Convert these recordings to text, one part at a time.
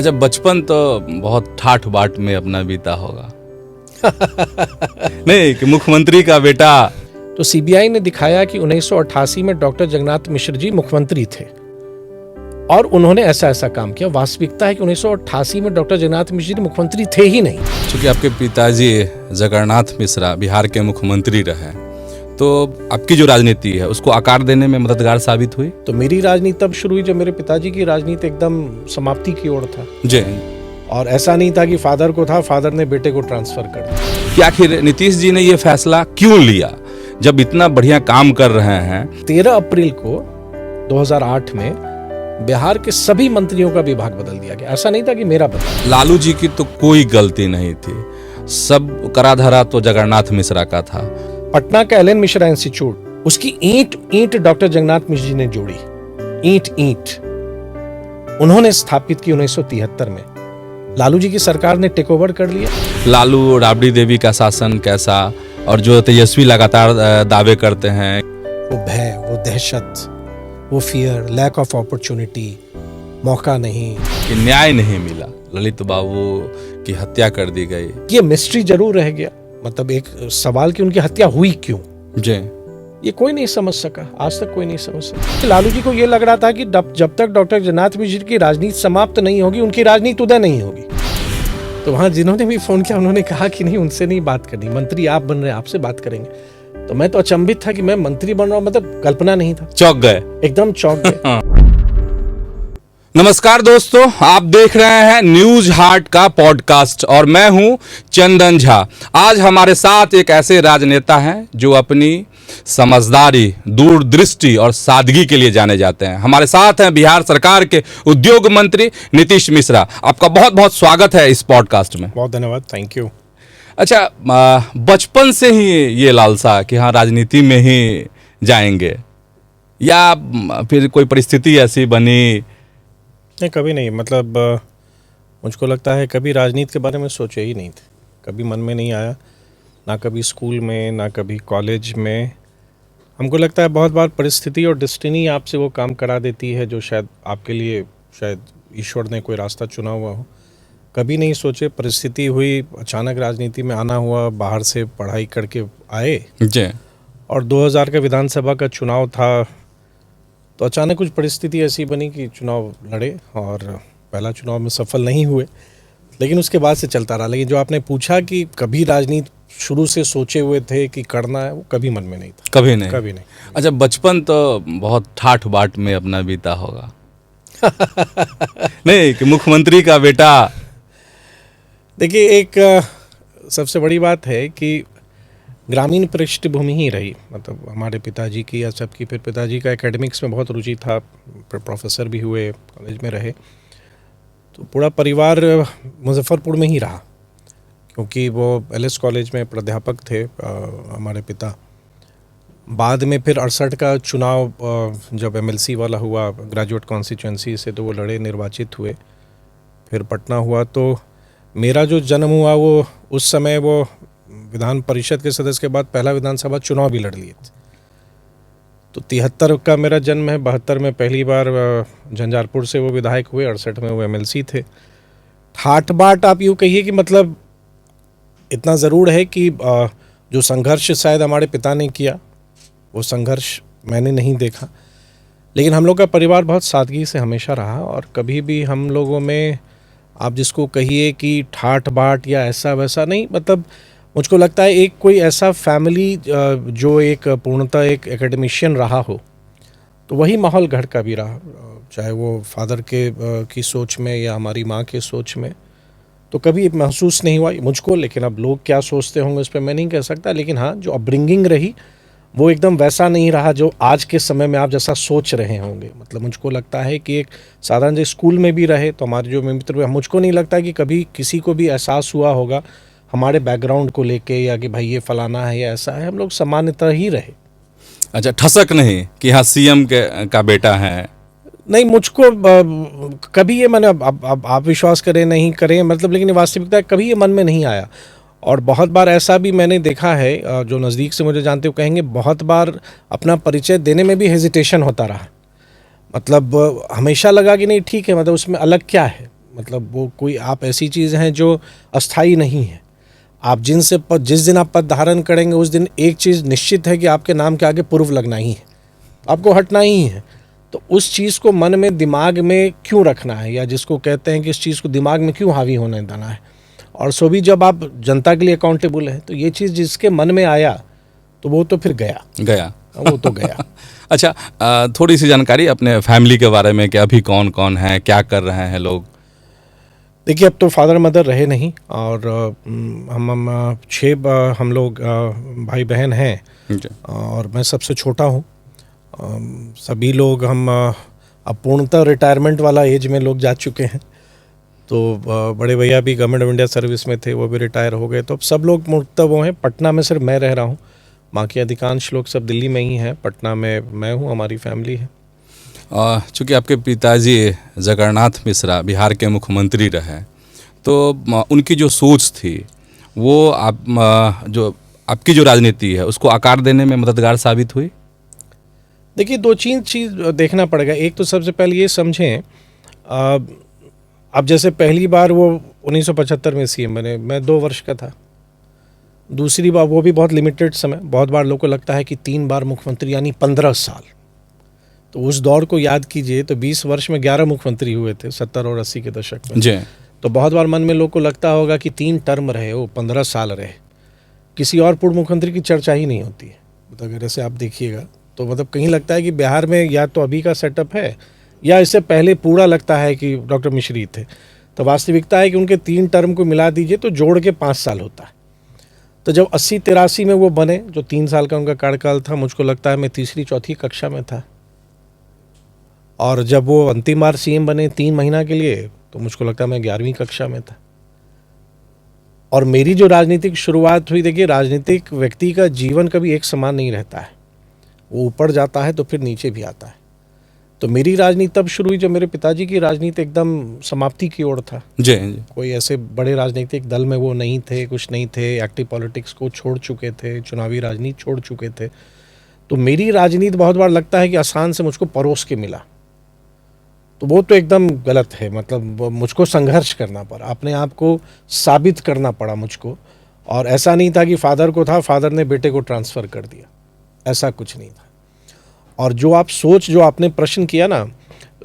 अच्छा, बचपन तो बहुत ठाठ बाट में अपना बीता होगा। नहीं कि मुख्यमंत्री का बेटा। तो सीबीआई ने दिखाया कि 1988 में डॉक्टर जगन्नाथ मिश्र जी मुख्यमंत्री थे और उन्होंने ऐसा ऐसा काम किया। वास्तविकता है कि 1988 में डॉक्टर जगन्नाथ मिश्र जी मुख्यमंत्री थे ही नहीं। चूंकि आपके पिताजी जगन्नाथ मिश्रा बिहार के मुख्यमंत्री रहे, तो आपकी जो राजनीति है उसको आकार देने में मददगार साबित हुई। तो मेरी राजनीति तब शुरू हुई जब मेरे पिताजी की राजनीति एकदम समाप्ति की ओर था जी। और ऐसा नहीं था कि फादर को था, फादर ने बेटे को ट्रांसफर कर दिया। कि आखिर नीतीश जी ने ये फैसला क्यों लिया जब इतना बढ़िया काम कर रहे हैं? 13 अप्रैल को 2008 में बिहार के सभी मंत्रियों का विभाग बदल दिया गया। ऐसा नहीं था कि मेरा बदल। लालू जी की तो कोई गलती नहीं थी, सब कराधारा तो जगन्नाथ मिश्रा का था। पटना का एल.एन. मिश्रा इंस्टीट्यूट, उसकी ईंट डॉक्टर जगन्नाथ मिश्र जी ने जोड़ी। ईंट उन्होंने स्थापित की 1973 में। लालू जी की सरकार ने टेक ओवर कर लिया। लालू राबड़ी देवी का शासन कैसा, और जो तेजस्वी लगातार दावे करते हैं, वो भय, वो दहशत, वो फियर, लैक ऑफ अपॉर्चुनिटी, मौका नहीं, कि न्याय नहीं मिला, ललित बाबू की हत्या कर दी गई। ये मिस्ट्री जरूर रह गया। मतलब एक सवाल कि उनकी हत्या हुई क्यों, जी, ये कोई नहीं समझ सका, आज तक कोई नहीं समझ सका। लालू जी को ये लग रहा था कि जब तक डॉक्टर जगन्नाथ मिश्र की राजनीति समाप्त नहीं होगी, उनकी राजनीति उदय नहीं होगी। तो वहां जिन्होंने भी फोन किया उन्होंने कहा कि नहीं, उनसे नहीं बात करनी, मंत्री आप बन रहे हैं, आपसे बात करेंगे। तो मैं तो अचंभित था कि मैं मंत्री बन रहा हूं, मतलब कल्पना नहीं था। चौंक गए, एकदम चौंक गए। नमस्कार दोस्तों, आप देख रहे हैं न्यूज हार्ट का पॉडकास्ट और मैं हूं चंदन झा। आज हमारे साथ एक ऐसे राजनेता हैं जो अपनी समझदारी, दूरदृष्टि और सादगी के लिए जाने जाते हैं। हमारे साथ हैं बिहार सरकार के उद्योग मंत्री नीतीश मिश्रा। आपका बहुत बहुत स्वागत है इस पॉडकास्ट में। बहुत धन्यवाद, थैंक यू। अच्छा, बचपन से ही ये लालसा कि हाँ राजनीति में ही जाएंगे, या फिर कोई परिस्थिति ऐसी बनी? नहीं, कभी नहीं। मतलब मुझको लगता है कभी राजनीति के बारे में सोचे ही नहीं थे, कभी मन में नहीं आया, ना कभी स्कूल में, ना कभी कॉलेज में। हमको लगता है बहुत बार परिस्थिति और डेस्टिनी आपसे वो काम करा देती है जो शायद आपके लिए, शायद ईश्वर ने कोई रास्ता चुना हुआ हो। कभी नहीं सोचे, परिस्थिति हुई, अचानक राजनीति में आना हुआ, बाहर से पढ़ाई करके आए जी। और 2000 का विधानसभा का चुनाव था, तो अचानक कुछ परिस्थिति ऐसी बनी कि चुनाव लड़े और पहला चुनाव में सफल नहीं हुए, लेकिन उसके बाद से चलता रहा। लेकिन जो आपने पूछा कि कभी राजनीति शुरू से सोचे हुए थे कि करना है, वो कभी मन में नहीं था। कभी नहीं? कभी नहीं। अच्छा, बचपन तो बहुत ठाठ बाट में अपना बीता होगा। नहीं कि मुख्यमंत्री का बेटा। देखिए, एक सबसे बड़ी बात है कि ग्रामीण पृष्ठभूमि ही रही। मतलब हमारे पिताजी की या सबकी, फिर पिताजी का एकेडमिक्स में बहुत रुचि था, प्रोफेसर भी हुए, कॉलेज में रहे, तो पूरा परिवार मुजफ्फरपुर में ही रहा, क्योंकि वो एलएस कॉलेज में प्राध्यापक थे हमारे पिता। बाद में फिर 68 का चुनाव जब एमएलसी वाला हुआ, ग्रेजुएट कॉन्स्टिट्यूएंसी से, तो वो लड़े, निर्वाचित हुए। फिर पटना हुआ, तो मेरा जो जन्म हुआ वो उस समय वो विधान परिषद के सदस्य के बाद पहला विधानसभा चुनाव भी लड़ लिए थे। तो 73 का मेरा जन्म है, 72 में पहली बार झंझारपुर से वो विधायक हुए, 68 में वो एमएलसी थे। ठाठ बाट आप यूँ कहिए कि मतलब इतना ज़रूर है कि जो संघर्ष शायद हमारे पिता ने किया, वो संघर्ष मैंने नहीं देखा। लेकिन हम लोग का परिवार बहुत सादगी से हमेशा रहा और कभी भी हम लोगों में आप जिसको कहिए कि ठाठ बाट या ऐसा वैसा नहीं। मतलब मुझको लगता है एक कोई ऐसा फैमिली जो एक पूर्णतः एक एकेडमिशियन रहा हो, तो वही माहौल घर का भी रहा, चाहे वो फादर के की सोच में या हमारी माँ के सोच में। तो कभी महसूस नहीं हुआ मुझको। लेकिन अब लोग क्या सोचते होंगे उस पर मैं नहीं कह सकता। लेकिन हाँ, जो अपब्रिंगिंग रही वो एकदम वैसा नहीं रहा जो आज के समय में आप जैसा सोच रहे होंगे। मतलब मुझको लगता है कि एक साधारण जो स्कूल में भी रहे, तो हमारे जो मित्र, मुझको नहीं लगता कि कभी किसी को भी एहसास हुआ होगा हमारे बैकग्राउंड को लेके, या कि भाई ये फलाना है या ऐसा है। हम लोग सामान्यतः ही रहे। अच्छा, ठसक नहीं कि हाँ सीएम का बेटा है? नहीं, मुझको कभी ये, मैंने अब आप विश्वास करें नहीं करें, मतलब, लेकिन वास्तविकता कभी ये मन में नहीं आया। और बहुत बार ऐसा भी मैंने देखा है, जो नज़दीक से मुझे जानते हो कहेंगे, बहुत बार अपना परिचय देने में भी हेजिटेशन होता रहा। मतलब हमेशा लगा कि नहीं ठीक है, मतलब उसमें अलग क्या है। मतलब वो कोई आप ऐसी चीज़ हैं जो अस्थाई नहीं है। आप जिस दिन आप पद धारण करेंगे उस दिन एक चीज़ निश्चित है कि आपके नाम के आगे पूर्व लगना ही है, आपको हटना ही है। तो उस चीज़ को मन में दिमाग में क्यों रखना है, या जिसको कहते हैं कि इस चीज़ को दिमाग में क्यों हावी होने देना है। और सो भी जब आप जनता के लिए अकाउंटेबल है तो ये चीज़ जिसके मन में आया तो वो तो फिर गया वो तो गया। अच्छा, थोड़ी सी जानकारी अपने फैमिली के बारे में कि अभी कौन कौन है, क्या कर रहे हैं लोग? देखिए, अब तो फादर मदर रहे नहीं, और हम 6 हम लोग भाई बहन हैं, जी। और मैं सबसे छोटा हूँ। सभी लोग हम अब पूर्णतः रिटायरमेंट वाला एज में लोग जा चुके हैं। तो बड़े भैया भी गवर्नमेंट ऑफ इंडिया सर्विस में थे, वो भी रिटायर हो गए। तो अब सब लोग मुक्त वो हैं। पटना में सिर्फ मैं रह रहा हूँ, बाकी अधिकांश लोग सब दिल्ली में ही हैं। पटना में मैं हूँ, हमारी फैमिली है। चूँकि आपके पिताजी जगन्नाथ मिश्रा बिहार के मुख्यमंत्री रहे, तो उनकी जो सोच थी वो जो आपकी जो राजनीति है उसको आकार देने में मददगार साबित हुई? देखिए, 2-3 चीज़ देखना पड़ेगा। एक तो सबसे पहले ये समझें, अब जैसे पहली बार वो 1975 में सीएम बने, मैं 2 वर्ष का था। दूसरी बार वो भी बहुत लिमिटेड समय। बहुत बार लोगों को लगता है कि 3 बार मुख्यमंत्री यानी 15 साल। तो उस दौर को याद कीजिए तो 20 वर्ष में 11 मुख्यमंत्री हुए थे 70 और 80 के दशक में। जी। तो बहुत बार मन में लोग को लगता होगा कि 3 टर्म रहे, वो 15 साल रहे, किसी और पूर्व मुख्यमंत्री की चर्चा ही नहीं होती है। मतलब अगर ऐसे आप देखिएगा तो मतलब कहीं लगता है कि बिहार में या तो अभी का सेटअप है या इससे पहले पूरा लगता है कि डॉक्टर मिश्री थे। तो वास्तविकता है कि उनके 3 टर्म को मिला दीजिए तो जोड़ के 5 साल होता है। तो जब 80-83 में वो बने, जो 3 साल का उनका कार्यकाल था, मुझको लगता है मैं 3री-4थी कक्षा में था। और जब वो अंतिम बार सीएम बने 3 महीना के लिए, तो मुझको लगता है मैं 11वीं कक्षा में था। और मेरी जो राजनीतिक शुरुआत हुई, देखिए राजनीतिक व्यक्ति का जीवन कभी एक समान नहीं रहता है, वो ऊपर जाता है तो फिर नीचे भी आता है। तो मेरी राजनीति तब शुरू हुई जब मेरे पिताजी की राजनीति एकदम समाप्ति की ओर था। जी जी। कोई ऐसे बड़े राजनीतिक दल में वो नहीं थे, कुछ नहीं थे, एक्टिव पॉलिटिक्स को छोड़ चुके थे, चुनावी राजनीति छोड़ चुके थे। तो मेरी राजनीति बहुत बार लगता है कि आसान से मुझको परोस के मिला, तो वो तो एकदम गलत है। मतलब मुझको संघर्ष करना पड़ा, अपने आप को साबित करना पड़ा मुझको। और ऐसा नहीं था कि फादर को था, फादर ने बेटे को ट्रांसफ़र कर दिया, ऐसा कुछ नहीं था। और जो आपने प्रश्न किया ना,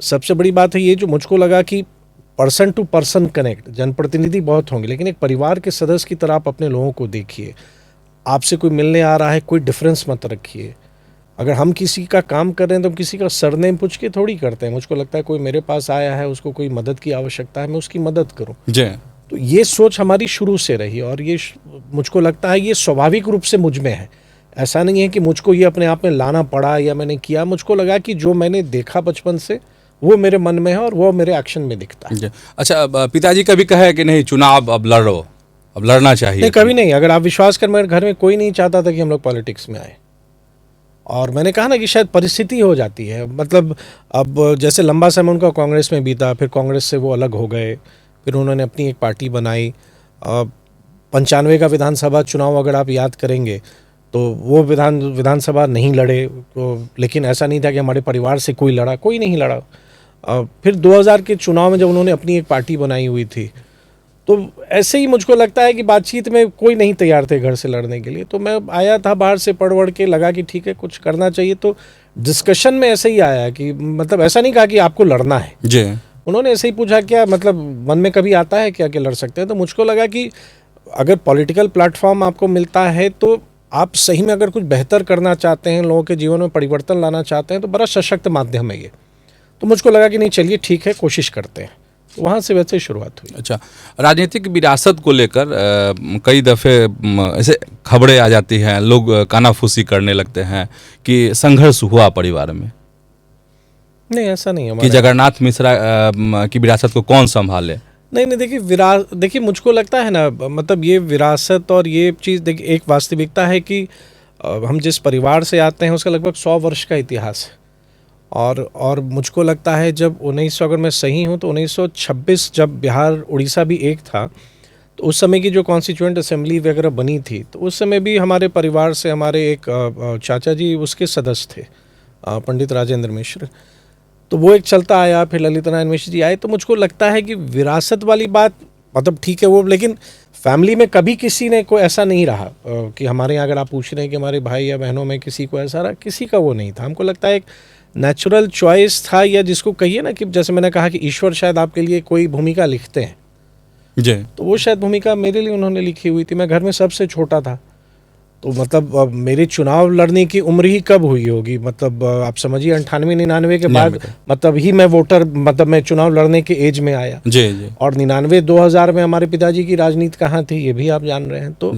सबसे बड़ी बात है ये, जो मुझको लगा कि पर्सन टू पर्सन कनेक्ट, जनप्रतिनिधि बहुत होंगे, लेकिन एक परिवार के सदस्य की तरह आप अपने लोगों को देखिए। आपसे कोई मिलने आ रहा है, कोई डिफरेंस मत रखिए। अगर हम किसी का काम कर रहे हैं तो हम किसी का सरनेम पूछ के थोड़ी करते हैं। मुझको लगता है कोई मेरे पास आया है, उसको कोई मदद की आवश्यकता है, मैं उसकी मदद करूं। जी। तो ये सोच हमारी शुरू से रही, और ये मुझको लगता है ये स्वाभाविक रूप से मुझ में है। ऐसा नहीं है कि मुझको ये अपने आप में लाना पड़ा या मैंने किया। मुझको लगा कि जो मैंने देखा बचपन से वो मेरे मन में है और वो मेरे एक्शन में दिखता है। अच्छा, पिताजी कभी कहे कि नहीं चुनाव अब लड़ो, अब लड़ना चाहिए? नहीं, कभी नहीं। अगर आप विश्वास कर, मेरे घर में कोई नहीं चाहता था कि हम लोग पॉलिटिक्स में आए। और मैंने कहा ना कि शायद परिस्थिति हो जाती है। मतलब अब जैसे लंबा समय उनका कांग्रेस में बीता, फिर कांग्रेस से वो अलग हो गए, फिर उन्होंने अपनी एक पार्टी बनाई। 95 का विधानसभा चुनाव अगर आप याद करेंगे तो वो विधानसभा नहीं लड़े। तो लेकिन ऐसा नहीं था कि हमारे परिवार से कोई लड़ा, कोई नहीं लड़ा। फिर 2000 के चुनाव में जब उन्होंने अपनी एक पार्टी बनाई हुई थी, तो ऐसे ही मुझको लगता है कि बातचीत में कोई नहीं तैयार थे घर से लड़ने के लिए। तो मैं आया था बाहर से पढ़ वढ़ के, लगा कि ठीक है कुछ करना चाहिए। तो डिस्कशन में ऐसे ही आया कि मतलब ऐसा नहीं कहा कि आपको लड़ना है जी। उन्होंने ऐसे ही पूछा क्या मतलब मन में कभी आता है क्या कि लड़ सकते हैं। तो मुझको लगा कि अगर पॉलिटिकल प्लेटफॉर्म आपको मिलता है तो आप सही में अगर कुछ बेहतर करना चाहते हैं, लोगों के जीवन में परिवर्तन लाना चाहते हैं, तो बड़ा सशक्त माध्यम है ये। तो मुझको लगा कि नहीं चलिए ठीक है, कोशिश करते हैं। वहाँ से वैसे शुरुआत हुई। अच्छा, राजनीतिक विरासत को लेकर कई दफ़े ऐसे खबरें आ जाती हैं, लोग कानाफूसी करने लगते हैं कि संघर्ष हुआ परिवार में। नहीं, ऐसा नहीं है कि जगन्नाथ मिश्रा की विरासत को कौन संभाले? नहीं, देखिए मुझको लगता है ना, मतलब ये विरासत और ये चीज़, देखिए एक वास्तविकता है कि हम जिस परिवार से आते हैं उसका लगभग 100 वर्ष का इतिहास है। और मुझको लगता है जब 1900, अगर मैं सही हूँ तो 1926 जब बिहार उड़ीसा भी एक था, तो उस समय की जो कॉन्स्टिट्यूएंट असेंबली वगैरह बनी थी, तो उस समय भी हमारे परिवार से हमारे एक चाचा जी उसके सदस्य थे, पंडित राजेंद्र मिश्र। तो वो एक चलता आया, फिर ललित नारायण मिश्र जी आए। तो मुझको लगता है कि विरासत वाली बात मतलब ठीक है वो, लेकिन फैमिली में कभी किसी ने कोई ऐसा नहीं रहा कि हमारे यहाँ अगर आप पूछ रहे हैं कि हमारे भाई या बहनों में किसी को ऐसा रहा, किसी का वो नहीं था। हमको लगता है एक नेचुरल चॉइस था, या जिसको कहिए ना कि जैसे मैंने कहा कि ईश्वर शायद आपके लिए कोई भूमिका लिखते हैं, जी। तो वो शायद भूमिका मेरे लिए उन्होंने लिखी हुई थी। मैं घर में सबसे छोटा था, तो मतलब मेरे चुनाव लड़ने की उम्र ही कब हुई होगी, मतलब आप समझिए 98-99 के बाद मतलब ही मैं वोटर, मतलब मैं चुनाव लड़ने के एज में आया। जी जी। और 99-2000 में हमारे पिताजी की राजनीति कहाँ थी, ये भी आप जान रहे हैं। तो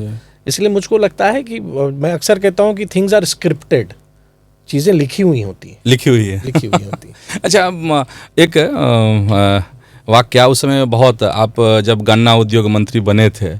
इसलिए मुझको लगता है कि मैं अक्सर कहता हूँ कि थिंग्स आर स्क्रिप्टेड, चीज़ें लिखी हुई होती हैं, लिखी हुई है। लिखी हुई होती हैं। अच्छा, एक वाक्या उस समय बहुत, आप जब गन्ना उद्योग मंत्री बने थे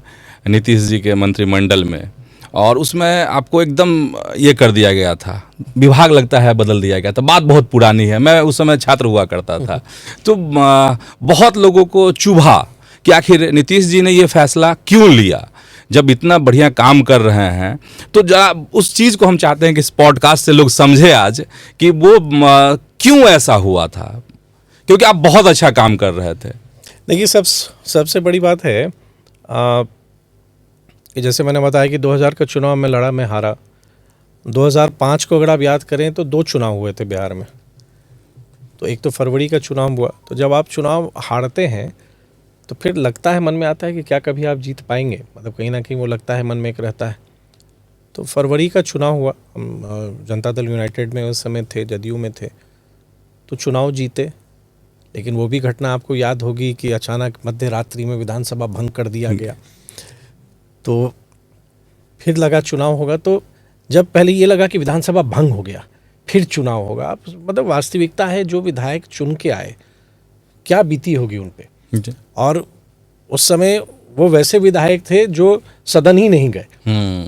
नीतीश जी के मंत्रिमंडल में, और उसमें आपको एकदम ये कर दिया गया था, विभाग लगता है बदल दिया गया था। बात बहुत पुरानी है, मैं उस समय छात्र हुआ करता था। तो बहुत लोगों को चुभा कि आखिर नीतीश जी ने ये फैसला क्यों लिया, जब इतना बढ़िया काम कर रहे हैं। तो जरा उस चीज़ को हम चाहते हैं कि इस पॉडकास्ट से लोग समझे आज कि वो क्यों ऐसा हुआ था, क्योंकि आप बहुत अच्छा काम कर रहे थे। देखिए, सबसे बड़ी बात है कि जैसे मैंने बताया कि 2000 का चुनाव में लड़ा, मैं हारा। 2005 को अगर आप याद करें तो 2 चुनाव हुए थे बिहार में। तो एक तो फरवरी का चुनाव हुआ। तो जब आप चुनाव हारते हैं तो फिर लगता है, मन में आता है कि क्या कभी आप जीत पाएंगे, मतलब कहीं ना कहीं वो लगता है, मन में एक रहता है। तो फरवरी का चुनाव हुआ, हम जनता दल यूनाइटेड में उस समय थे, जदयू में थे। तो चुनाव जीते, लेकिन वो भी घटना आपको याद होगी कि अचानक मध्य रात्रि में विधानसभा भंग कर दिया गया। तो फिर लगा चुनाव होगा। तो जब पहले ये लगा कि विधानसभा भंग हो गया, फिर चुनाव होगा, आप मतलब वास्तविकता है जो विधायक चुन के आए, क्या बीती होगी उन पे। और उस समय वो वैसे विधायक थे जो सदन ही नहीं गए।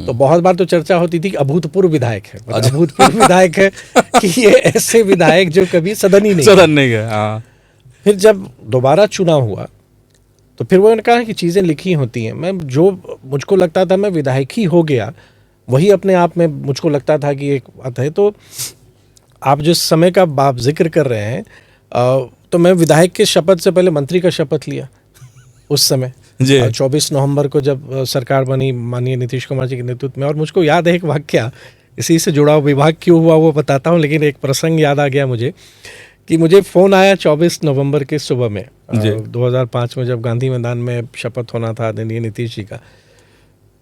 तो बहुत बार तो चर्चा होती थी कि अभूतपूर्व विधायक है, मतलब अभूतपूर्व विधायक है कि ये ऐसे विधायक जो कभी सदन ही नहीं गए। हाँ। फिर जब दोबारा चुनाव हुआ तो फिर वो कहा कि चीज़ें लिखी होती हैं। मैं जो मुझको लगता था मैं विधायक ही हो गया, वही अपने आप में मुझको लगता था कि एक बात है। तो आप जिस समय का आप जिक्र कर रहे हैं, तो मैं विधायक के शपथ से पहले मंत्री का शपथ लिया उस समय 24 नवंबर को जब सरकार बनी माननीय नीतीश कुमार जी के नेतृत्व में। और मुझको याद है एक वाक्या, इसी से जुड़ा हुआ, विभाग क्यों हुआ वो बताता हूँ, लेकिन एक प्रसंग याद आ गया मुझे कि मुझे फ़ोन आया 24 नवंबर के सुबह में 2005 में, जब गांधी मैदान में शपथ होना था आदरणीय नीतीश जी का।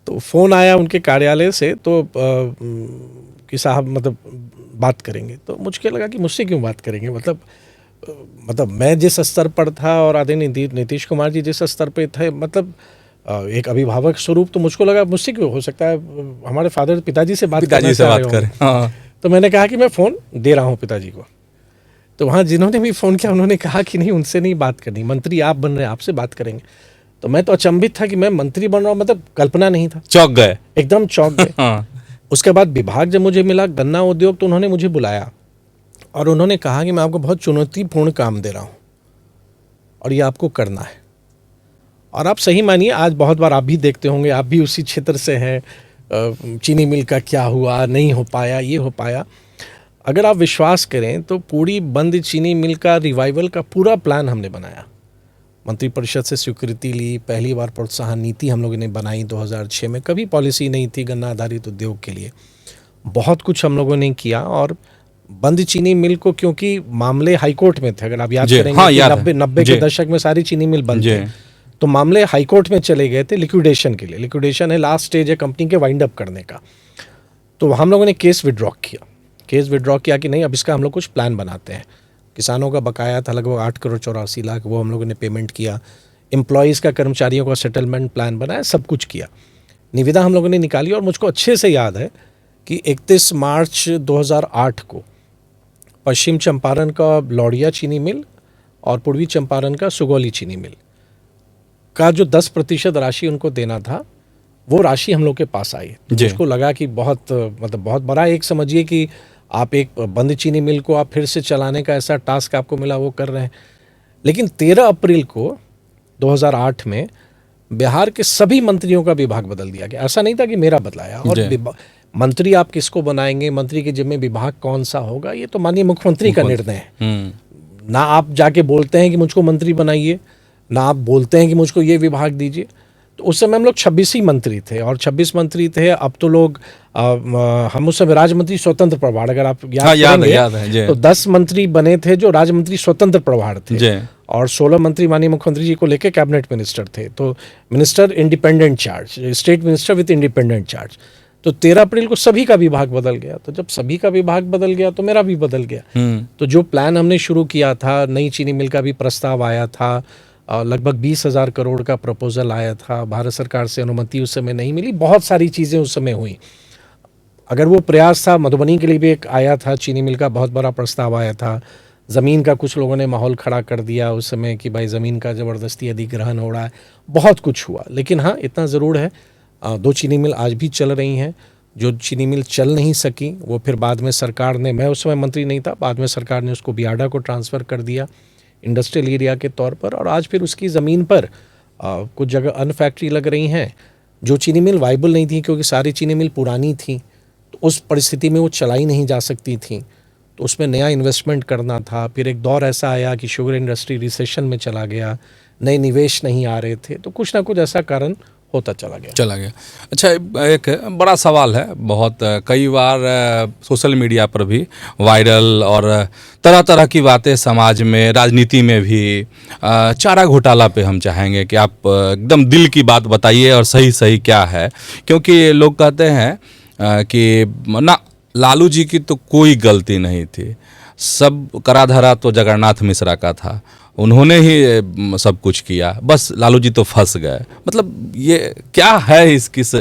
तो फ़ोन आया उनके कार्यालय से, तो कि साहब मतलब बात करेंगे। तो मुझे लगा कि मुझसे क्यों बात करेंगे, मतलब मैं जिस स्तर पर था और आदरणीय नीतीश कुमार जी जिस स्तर पे थे, मतलब एक अभिभावक स्वरूप, तो मुझको लगा मुझसे क्यों, हो सकता है हमारे पिताजी से बात करें। हाँ। तो मैंने कहा कि मैं फ़ोन दे रहा हूँ पिताजी को। तो वहाँ जिन्होंने भी फ़ोन किया उन्होंने कहा कि नहीं, उनसे नहीं बात करनी, मंत्री आप बन रहे हैं, आपसे बात करेंगे। तो मैं तो अचंभित था कि मैं मंत्री बन रहा हूँ, मतलब कल्पना नहीं था। चौंक गए, एकदम चौंक गए। हाँ। उसके बाद विभाग जब मुझे मिला गन्ना उद्योग, तो उन्होंने मुझे बुलाया और उन्होंने कहा कि मैं आपको बहुत चुनौतीपूर्ण काम दे रहा हूँ और ये आपको करना है। और आप सही मानिए, आज बहुत बार आप भी देखते होंगे, आप भी उसी क्षेत्र से हैं, चीनी मिल का क्या हुआ, नहीं हो पाया, ये हो पाया। अगर आप विश्वास करें तो पूरी बंद चीनी मिल का रिवाइवल का पूरा प्लान हमने बनाया, मंत्रिपरिषद से स्वीकृति ली, पहली बार प्रोत्साहन नीति हम लोगों ने बनाई 2006 में। कभी पॉलिसी नहीं थी गन्ना आधारित उद्योग के लिए, बहुत कुछ हम लोगों ने किया। और बंद चीनी मिल को, क्योंकि मामले हाईकोर्ट में थे, अगर आप याद करेंगे, हाँ, 90 के दशक में सारी चीनी मिल बंद थे, तो मामले हाईकोर्ट में चले गए थे लिक्विडेशन के लिए। लिक्विडेशन है लास्ट स्टेज है कंपनी के वाइंड अप करने का। तो हम लोगों ने केस विड्रॉ किया कि नहीं, अब इसका हम लोग कुछ प्लान बनाते हैं। किसानों का बकाया था लगभग 8 करोड़ 84 लाख, वो हम लोगों ने पेमेंट किया। एम्प्लॉयज़ का, कर्मचारियों का सेटलमेंट प्लान बनाया, सब कुछ किया। निविदा हम लोगों ने निकाली। और मुझको अच्छे से याद है कि 31 मार्च 2008 को पश्चिम चंपारण का लौड़िया चीनी मिल और पूर्वी चंपारण का सुगौली चीनी मिल का जो 10% राशि उनको देना था, वो राशि हम लोग के पास आई। मुझको लगा कि बहुत बड़ा, एक समझिए कि आप एक बंद चीनी मिल को आप फिर से चलाने का ऐसा टास्क आपको मिला, वो कर रहे हैं। लेकिन 13 अप्रैल को 2008 में बिहार के सभी मंत्रियों का विभाग बदल दिया गया। ऐसा नहीं था कि मेरा बदलाया। और मंत्री आप किसको बनाएंगे, मंत्री के जिम्मे विभाग कौन सा होगा, ये तो माननीय मुख्यमंत्री का निर्णय है। ना आप जाके बोलते हैं कि मुझको मंत्री बनाइए, ना आप बोलते हैं कि मुझको ये विभाग दीजिए। तो उस समय हम लोग 26 ही मंत्री थे, और 26 मंत्री थे। अब तो लोग हम उस समय राज्य मंत्री स्वतंत्र प्रभार, अगर आप याद करेंगे, याद है जी। तो 10 मंत्री बने थे जो राज्य मंत्री स्वतंत्र प्रभार थे जी। और 16 मंत्री माननीय मुख्यमंत्री जी को लेके कैबिनेट मिनिस्टर थे। तो minister independent charge, state minister with independent charge. तो 13 अप्रैल को सभी का विभाग बदल गया। तो जब सभी का विभाग बदल गया तो मेरा भी बदल गया। तो जो प्लान हमने शुरू किया था, नई चीनी मिल का भी प्रस्ताव आया था, लगभग 20,000 करोड़ का प्रपोजल आया था, भारत सरकार से अनुमति उस समय नहीं मिली, बहुत सारी चीज़ें उस समय हुई। अगर वो प्रयास था, मधुबनी के लिए भी एक आया था, चीनी मिल का बहुत बड़ा प्रस्ताव आया था। ज़मीन का कुछ लोगों ने माहौल खड़ा कर दिया उस समय कि भाई ज़मीन का ज़बरदस्ती अधिग्रहण हो रहा है, बहुत कुछ हुआ। लेकिन हाँ, इतना ज़रूर है, 2 चीनी मिल आज भी चल रही हैं। जो चीनी मिल चल नहीं सकी वो फिर बाद में सरकार ने, मैं उस समय मंत्री नहीं था, बाद में सरकार ने उसको बियाडा को ट्रांसफ़र कर दिया इंडस्ट्रियल एरिया के तौर पर, और आज फिर उसकी ज़मीन पर कुछ जगह अन फैक्ट्री लग रही हैं। जो चीनी मिल वाइबल नहीं थी क्योंकि सारी चीनी मिल पुरानी थी, तो उस परिस्थिति में वो चलाई नहीं जा सकती थी, तो उसमें नया इन्वेस्टमेंट करना था। फिर एक दौर ऐसा आया कि शुगर इंडस्ट्री रिसेशन में चला गया, नए निवेश नहीं आ रहे थे, तो कुछ ना कुछ ऐसा कारण होता चला गया। अच्छा, एक बड़ा सवाल है, बहुत कई बार सोशल मीडिया पर भी वायरल, और तरह तरह की बातें समाज में, राजनीति में भी। चारा घोटाला पे हम चाहेंगे कि आप एकदम दिल की बात बताइए और सही सही क्या है, क्योंकि लोग कहते हैं कि ना लालू जी की तो कोई गलती नहीं थी, सब कराधारा तो जगन्नाथ मिश्रा का था, उन्होंने ही सब कुछ किया, बस लालू जी तो फंस गए। मतलब ये क्या है इसकी से?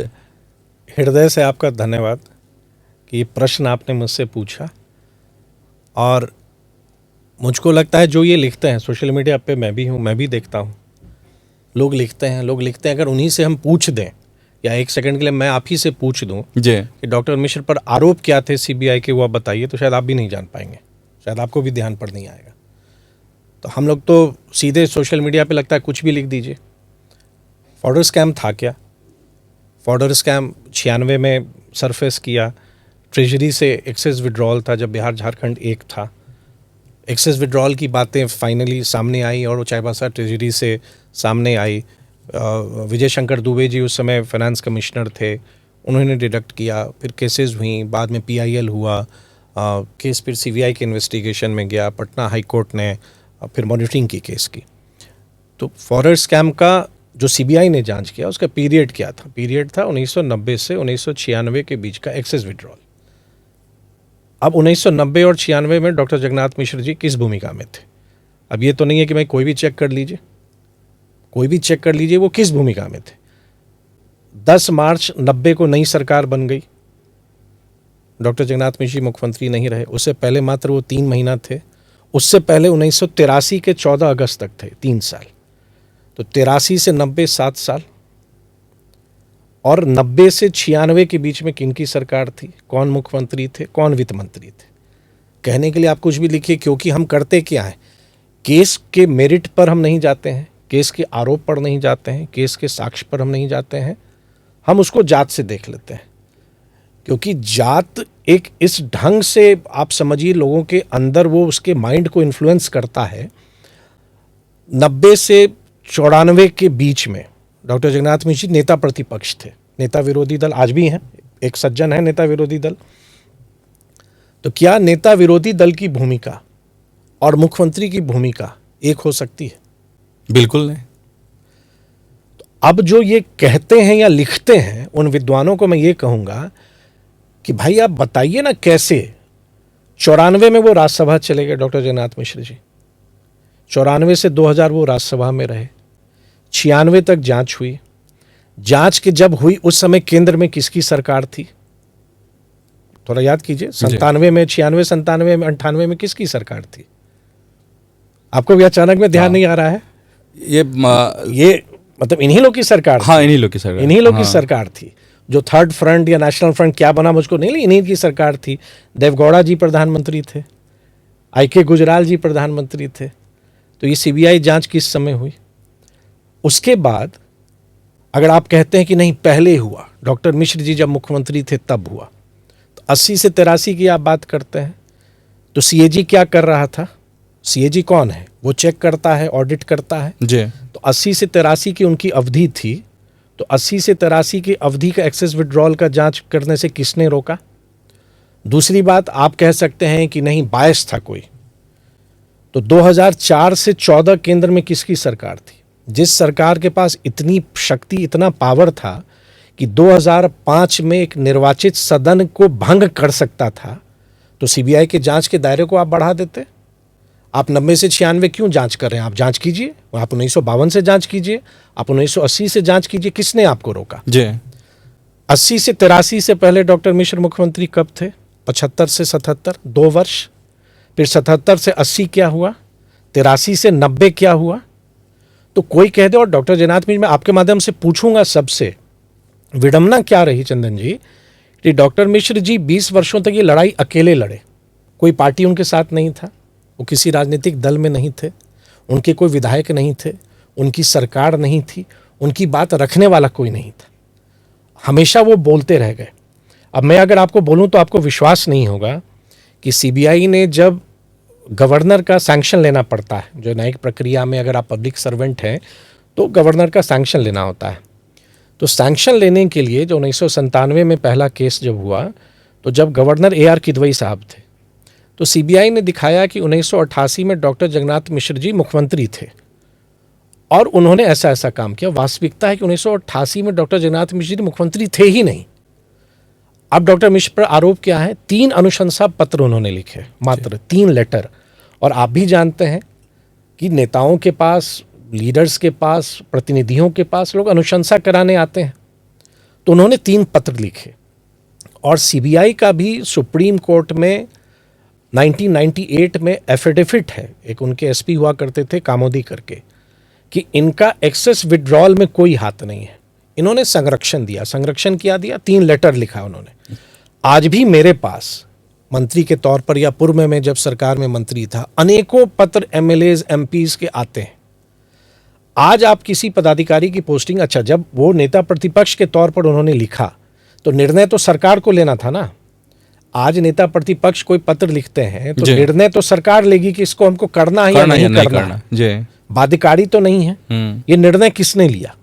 हृदय से आपका धन्यवाद कि ये प्रश्न आपने मुझसे पूछा। और मुझको लगता है जो ये लिखते हैं सोशल मीडिया पे, मैं भी हूँ, मैं भी देखता हूँ, लोग लिखते हैं, अगर उन्हीं से हम पूछ दें, या एक सेकंड के लिए मैं आप ही से पूछ दूं जी कि डॉक्टर मिश्र पर आरोप क्या थे सीबीआई के, वो आप बताइए, तो शायद आप भी नहीं जान पाएंगे, शायद आपको भी ध्यान पर नहीं आएगा। तो हम लोग तो सीधे सोशल मीडिया पे लगता है कुछ भी लिख दीजिए। फॉर्डर स्कैम था क्या? फॉर्डर स्कैम 96 में सरफेस किया। ट्रेजरी से एक्सेस विड्रॉल था जब बिहार झारखंड एक था। एक्सेस विड्रॉल की बातें फाइनली सामने आई और वो चाईबासा ट्रेजरी से सामने आई। विजय शंकर दुबे जी उस समय फाइनेंस कमिश्नर थे, उन्होंने डिडक्ट किया। फिर केसेस हुई, बाद में PIL हुआ, केस फिर CBI के इन्वेस्टिगेशन में गया, पटना हाई कोर्ट ने फिर मॉनिटरिंग की केस की। तो फॉर्डर स्कैम का जो CBI ने जांच किया उसका पीरियड क्या था? पीरियड था 1990 से 1996 के बीच का एक्सेस विड्रॉल। अब 1990 और 96 में डॉक्टर जगन्नाथ मिश्र जी किस भूमिका में थे? अब ये तो नहीं है कि मैं कोई भी चेक कर लीजिए, वो किस भूमिका में थे। 10 मार्च 90 को नई सरकार बन गई, डॉक्टर जगन्नाथ मिश्र जी मुख्यमंत्री नहीं रहे। उससे पहले मात्र वो 3 महीना थे। उससे पहले 1983 के 14 अगस्त तक थे, 3 साल। तो 83 से 90 7 साल। और 90 से 96 के बीच में किनकी सरकार थी, कौन मुख्यमंत्री थे, कौन वित्त मंत्री थे? कहने के लिए आप कुछ भी लिखिए, क्योंकि हम करते क्या है, केस के मेरिट पर हम नहीं जाते हैं, केस के आरोप पर नहीं जाते हैं, केस के साक्ष्य पर हम नहीं जाते हैं, हम उसको जात से देख लेते हैं। क्योंकि जात एक इस ढंग से आप समझिए लोगों के अंदर वो उसके माइंड को इन्फ्लुएंस करता है। 90 से 94 के बीच में डॉक्टर जगन्नाथ मिश्र जी नेता प्रतिपक्ष थे, नेता विरोधी दल आज भी हैं, एक सज्जन है नेता विरोधी दल। तो क्या नेता विरोधी दल की भूमिका और मुख्यमंत्री की भूमिका एक हो सकती है? बिल्कुल नहीं। तो अब जो ये कहते हैं या लिखते हैं, उन विद्वानों को मैं ये कहूंगा कि भाई आप बताइए ना कैसे 94 में वो राज्यसभा चले गए डॉक्टर जगन्नाथ मिश्र जी, 94 से 2000 वो राज्यसभा में रहे, 96 तक जांच हुई। जांच के जब हुई उस समय केंद्र में किसकी सरकार थी? थोड़ा याद कीजिए, 97 में, 96, 97 में, 98 में किसकी सरकार थी? आपको भी अचानक में ध्यान नहीं आ रहा है? ये मतलब इन्हीं लोग की सरकार। हाँ, इन्हीं लोग की सरकार, इन्हीं लोग की सरकार थी। जो थर्ड फ्रंट या नेशनल फ्रंट क्या बना मुझको नहीं, इन्हीं की सरकार थी। देवगौड़ा जी प्रधानमंत्री थे, IK गुजराल जी प्रधानमंत्री थे। तो ये CBI जांच किस समय हुई? उसके बाद अगर आप कहते हैं कि नहीं पहले हुआ, डॉक्टर मिश्र जी जब मुख्यमंत्री थे तब हुआ, तो 80 से 83 की आप बात करते हैं, तो CAG क्या कर रहा था? सीएजी कौन है, वो चेक करता है, ऑडिट करता है। जी। तो 80 से 83 की उनकी अवधि थी, तो 80 से 83 की अवधि का एक्सेस विड्रॉल का जांच करने से किसने रोका? दूसरी बात, आप कह सकते हैं कि नहीं बायस था कोई, तो 2004 से 14 केंद्र में किसकी सरकार थी? जिस सरकार के पास इतनी शक्ति, इतना पावर था कि 2005 में एक निर्वाचित सदन को भंग कर सकता था, तो सीबीआई के जांच के दायरे को आप बढ़ा देते। आप 90 से 96 क्यों जांच कर रहे हैं? आप जांच कीजिए, आप 1952 से जांच कीजिए, आप 1980 से जांच कीजिए, किसने आपको रोका? जी। 80 से 83 से पहले डॉक्टर मिश्र मुख्यमंत्री कब थे? 75 से 77, 2 वर्ष। फिर 77 से 80 क्या हुआ? 83 से 90 क्या हुआ? तो कोई कह दे, और डॉक्टर जगन्नाथ मिश्र, मैं आपके माध्यम से पूछूंगा सबसे, विडंबना क्या रही चंदन जी कि डॉक्टर मिश्र जी 20 वर्षों तक ये लड़ाई अकेले लड़े, कोई पार्टी उनके साथ नहीं था, वो किसी राजनीतिक दल में नहीं थे, उनके कोई विधायक नहीं थे, उनकी सरकार नहीं थी, उनकी बात रखने वाला कोई नहीं था, हमेशा वो बोलते रह गए। अब मैं अगर आपको बोलूं तो आपको विश्वास नहीं होगा कि सीबीआई ने जब गवर्नर का सैंक्शन लेना पड़ता है, जो न्यायिक प्रक्रिया में अगर आप पब्लिक सर्वेंट हैं तो गवर्नर का सैंक्शन लेना होता है, तो सैंक्शन लेने के लिए जो 1997 में पहला केस जब हुआ, तो जब गवर्नर AR किदवई साहब थे, तो सीबीआई ने दिखाया कि 1988 में डॉक्टर जगन्नाथ मिश्र जी मुख्यमंत्री थे और उन्होंने ऐसा ऐसा काम किया। वास्तविकता है कि 1988 में डॉक्टर जगन्नाथ मिश्र जी मुख्यमंत्री थे ही नहीं। अब डॉक्टर मिश्र पर आरोप क्या है? 3 अनुशंसा पत्र उन्होंने लिखे, मात्र 3 लेटर। और आप भी जानते हैं कि नेताओं के पास, लीडर्स के पास, प्रतिनिधियों के पास लोग अनुशंसा कराने आते हैं, तो उन्होंने 3 पत्र लिखे। और सीबीआई का भी सुप्रीम कोर्ट में 1998 में एफिडेविट है, एक उनके एसपी हुआ करते थे कामोदी करके, कि इनका एक्सेस विड्रॉल में कोई हाथ नहीं है, इन्होंने संरक्षण दिया। संरक्षण क्या दिया? 3 लेटर लिखा उन्होंने। आज भी मेरे पास मंत्री के तौर पर या पूर्व में जब सरकार में मंत्री था, अनेकों पत्र MLAs MPs के आते हैं। आज आप किसी पदाधिकारी की पोस्टिंग, अच्छा जब वो नेता प्रतिपक्ष के तौर पर उन्होंने लिखा तो निर्णय तो सरकार को लेना था ना। आज नेता प्रतिपक्ष कोई पत्र लिखते हैं तो निर्णय तो सरकार लेगी कि इसको हमको करना है या नहीं करना है। बाध्यकारी तो नहीं है, ये निर्णय किसने लिया?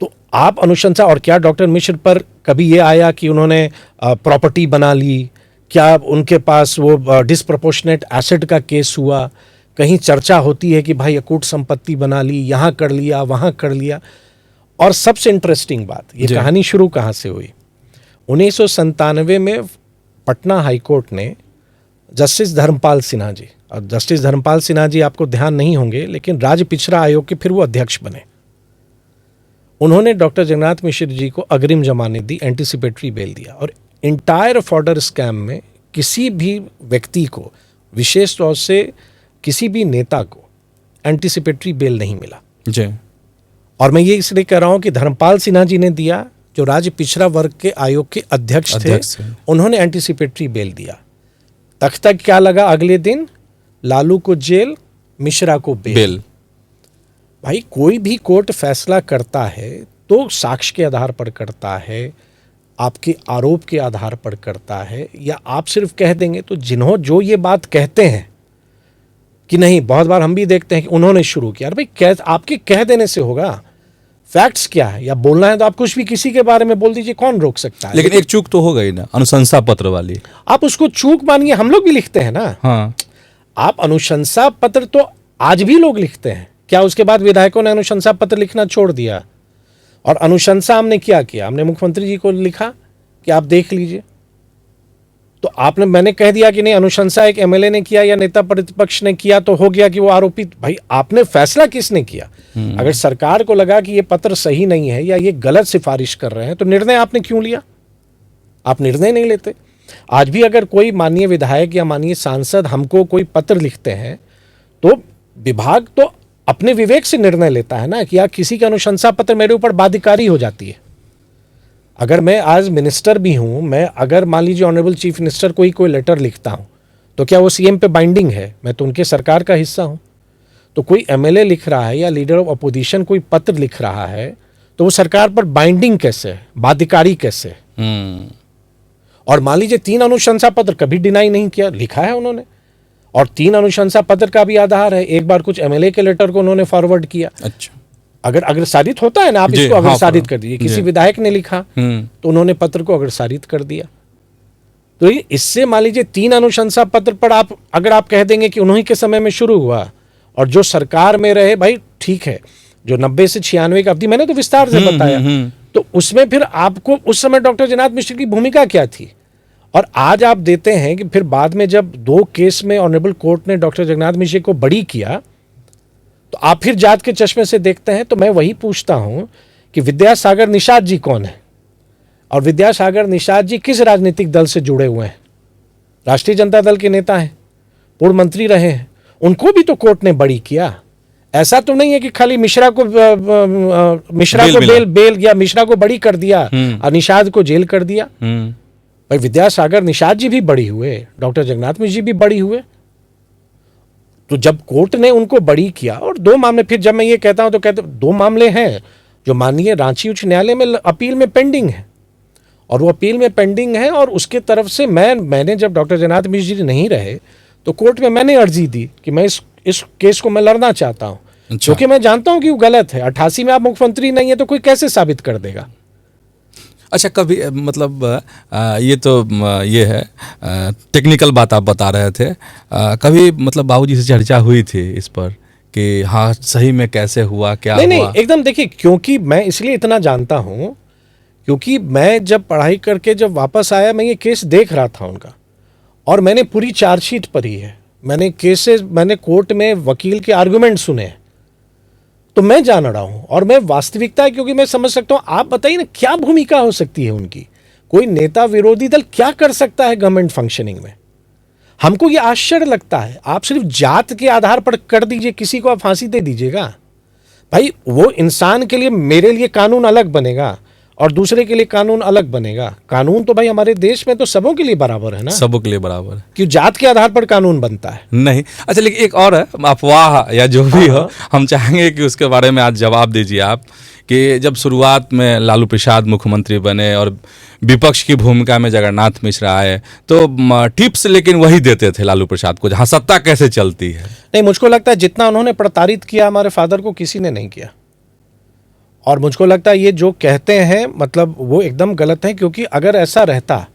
तो आप अनुशंसा, और क्या डॉक्टर मिश्र पर कभी ये आया कि उन्होंने प्रॉपर्टी बना ली? क्या उनके पास वो डिसप्रोपोर्शनेट एसेट का केस हुआ? कहीं चर्चा होती है कि भाई अकूट संपत्ति बना ली, यहाँ कर लिया, वहाँ कर लिया। और सबसे इंटरेस्टिंग बात, ये कहानी शुरू कहाँ से हुई? 1997 में पटना हाईकोर्ट ने जस्टिस धर्मपाल सिन्हा जी, और जस्टिस धर्मपाल सिन्हा जी आपको ध्यान नहीं होंगे, लेकिन राज्य पिछड़ा आयोग के फिर वो अध्यक्ष बने। उन्होंने डॉक्टर जगन्नाथ मिश्र जी को अग्रिम जमानत दी, एंटीसिपेटरी बेल दिया। और इंटायर फॉर्डर स्कैम में किसी भी व्यक्ति को, विशेष तौर से किसी भी नेता को, एंटीसिपेटरी बेल नहीं मिला जी। और मैं ये इसलिए कह रहा हूं कि धर्मपाल सिन्हा जी ने दिया, जो राज्य पिछड़ा वर्ग के आयोग के अध्यक्ष थे, उन्होंने एंटीसिपेटरी बेल दिया। तख्ता क्या लगा अगले दिन? लालू को जेल, मिश्रा को बेल। भाई कोई भी कोर्ट फैसला करता है तो साक्ष्य के आधार पर करता है, आपके आरोप के आधार पर करता है, या आप सिर्फ कह देंगे? तो जिन्हों जो ये बात कहते हैं कि नहीं, बहुत बार हम भी देखते हैं कि उन्होंने शुरू किया, भाई आपके कह देने से होगा? फैक्ट्स क्या है? या बोलना है तो आप कुछ भी किसी के बारे में बोल दीजिए, कौन रोक सकता है? लेकिन एक चूक तो हो गई ना, अनुशंसा पत्र वाली। आप उसको चूक मानिए, हम लोग भी लिखते हैं ना। हाँ। आप अनुशंसा पत्र तो आज भी लोग लिखते हैं। क्या उसके बाद विधायकों ने अनुशंसा पत्र लिखना छोड़ दिया? और अनुशंसा हमने क्या किया? हमने मुख्यमंत्री जी को लिखा कि आप देख लीजिए। तो मैंने कह दिया कि नहीं, अनुशंसा एक MLA ने किया या नेता प्रतिपक्ष ने किया तो हो गया कि वो आरोपित। भाई आपने फैसला किसने किया? अगर सरकार को लगा कि ये पत्र सही नहीं है या ये गलत सिफारिश कर रहे हैं, तो निर्णय आपने क्यों लिया? आप निर्णय नहीं लेते। आज भी अगर कोई माननीय विधायक या माननीय सांसद हमको कोई पत्र लिखते हैं तो विभाग तो अपने विवेक से निर्णय लेता है ना कि यार किसी का अनुशंसा पत्र मेरे ऊपर बाध्यकारी हो जाती है। अगर मैं आज मिनिस्टर भी हूं, मैं अगर मान लीजिए ऑनरेबल चीफ मिनिस्टर को ही कोई लेटर लिखता हूं, तो क्या वो CM पे बाइंडिंग है? मैं तो उनके सरकार का हिस्सा हूं। तो कोई MLA लिख रहा है या लीडर ऑफ अपोजिशन कोई पत्र लिख रहा है, तो वो सरकार पर बाइंडिंग कैसे है, बाध्यकारी कैसे है? और मान लीजिए 3 अनुशंसा पत्र कभी डिनाई नहीं किया, लिखा है उन्होंने। और 3 अनुशंसा पत्र का भी आधार है। एक बार कुछ एमएलए के लेटर को उन्होंने फॉरवर्ड किया। अच्छा। अगर अग्रसारित होता है ना, आप जी, इसको हाँ, अग्रसारित कर दीजिए। किसी जी। विधायक ने लिखा तो उन्होंने पत्र को अग्रसारित कर दिया। तो इससे मान लीजिए 3 अनुशंसा पत्र पर अगर आप कह देंगे कि उन्हीं के समय में शुरू हुआ और जो सरकार में रहे, भाई ठीक है, जो 90 से 96 की अवधि मैंने तो विस्तार से बताया, तो उसमें फिर आपको उस समय डॉक्टर जगन्नाथ मिश्र की भूमिका क्या थी। और आज आप देते हैं कि फिर बाद में जब 2 केस में ऑनरेबल कोर्ट ने डॉक्टर जगन्नाथ मिश्र को बरी किया, तो आप फिर जात के चश्मे से देखते हैं। तो मैं वही पूछता हूं कि विद्यासागर निषाद जी कौन है, और विद्यासागर निषाद जी किस राजनीतिक दल से जुड़े हुए हैं? राष्ट्रीय जनता दल के नेता हैं, पूर्व मंत्री रहे हैं, उनको भी तो कोर्ट ने बरी किया। ऐसा तो नहीं है कि खाली मिश्रा को बेल या मिश्रा को बरी कर दिया और निषाद को जेल कर दिया। भाई विद्यासागर निषाद जी भी बरी हुए, डॉक्टर जगन्नाथ मिश्र जी भी बरी हुए। तो जब कोर्ट ने उनको बरी किया, और 2 मामले, फिर जब मैं ये कहता हूं तो कहते 2 मामले हैं जो माननीय रांची उच्च न्यायालय में अपील में पेंडिंग है, और वो अपील में पेंडिंग है। और उसके तरफ से मैंने जब डॉक्टर जगन्नाथ मिश्र जी नहीं रहे तो कोर्ट में मैंने अर्जी दी कि मैं इस केस को मैं लड़ना चाहता हूं। अच्छा। क्योंकि मैं जानता हूं कि वो गलत है। 88 में आप मुख्यमंत्री नहीं है तो कोई कैसे साबित कर देगा? अच्छा, कभी मतलब ये तो ये है टेक्निकल बात आप बता रहे थे, कभी मतलब बाबूजी से चर्चा हुई थी इस पर कि हाँ सही में कैसे हुआ, क्या हुआ? नहीं, एकदम देखिए, क्योंकि मैं इसलिए इतना जानता हूं क्योंकि मैं जब पढ़ाई करके जब वापस आया, मैं ये केस देख रहा था उनका, और मैंने पूरी चार्जशीट पढ़ी है, मैंने कोर्ट में वकील के आर्गुमेंट सुने हैं, तो मैं जान रहा हूं। और मैं वास्तविकता है, क्योंकि मैं समझ सकता हूं। आप बताइए ना, क्या भूमिका हो सकती है उनकी? कोई नेता विरोधी दल क्या कर सकता है गवर्नमेंट फंक्शनिंग में? हमको ये आश्चर्य लगता है। आप सिर्फ जात के आधार पर कर दीजिए, किसी को आप फांसी दे दीजिएगा। भाई वो इंसान के लिए, मेरे लिए कानून अलग बनेगा और दूसरे के लिए कानून अलग बनेगा। कानून तो भाई हमारे देश में तो सबों के लिए बराबर है ना, सबों के लिए बराबर है। क्यों जात के आधार पर कानून बनता है? नहीं। अच्छा, लेकिन एक और है, अफवाह या जो भी हो, हम चाहेंगे कि उसके बारे में आज जवाब दीजिए आप, कि जब शुरुआत में लालू प्रसाद मुख्यमंत्री बने और विपक्ष की भूमिका में जगन्नाथ मिश्र आए, तो टिप्स लेकिन वही देते थे लालू प्रसाद को, जहाँ सत्ता कैसे चलती है। नहीं, मुझको लगता है जितना उन्होंने प्रताड़ित किया हमारे फादर को, किसी ने नहीं किया। और मुझको लगता है ये जो कहते हैं, मतलब वो एकदम गलत है। क्योंकि अगर ऐसा रहता,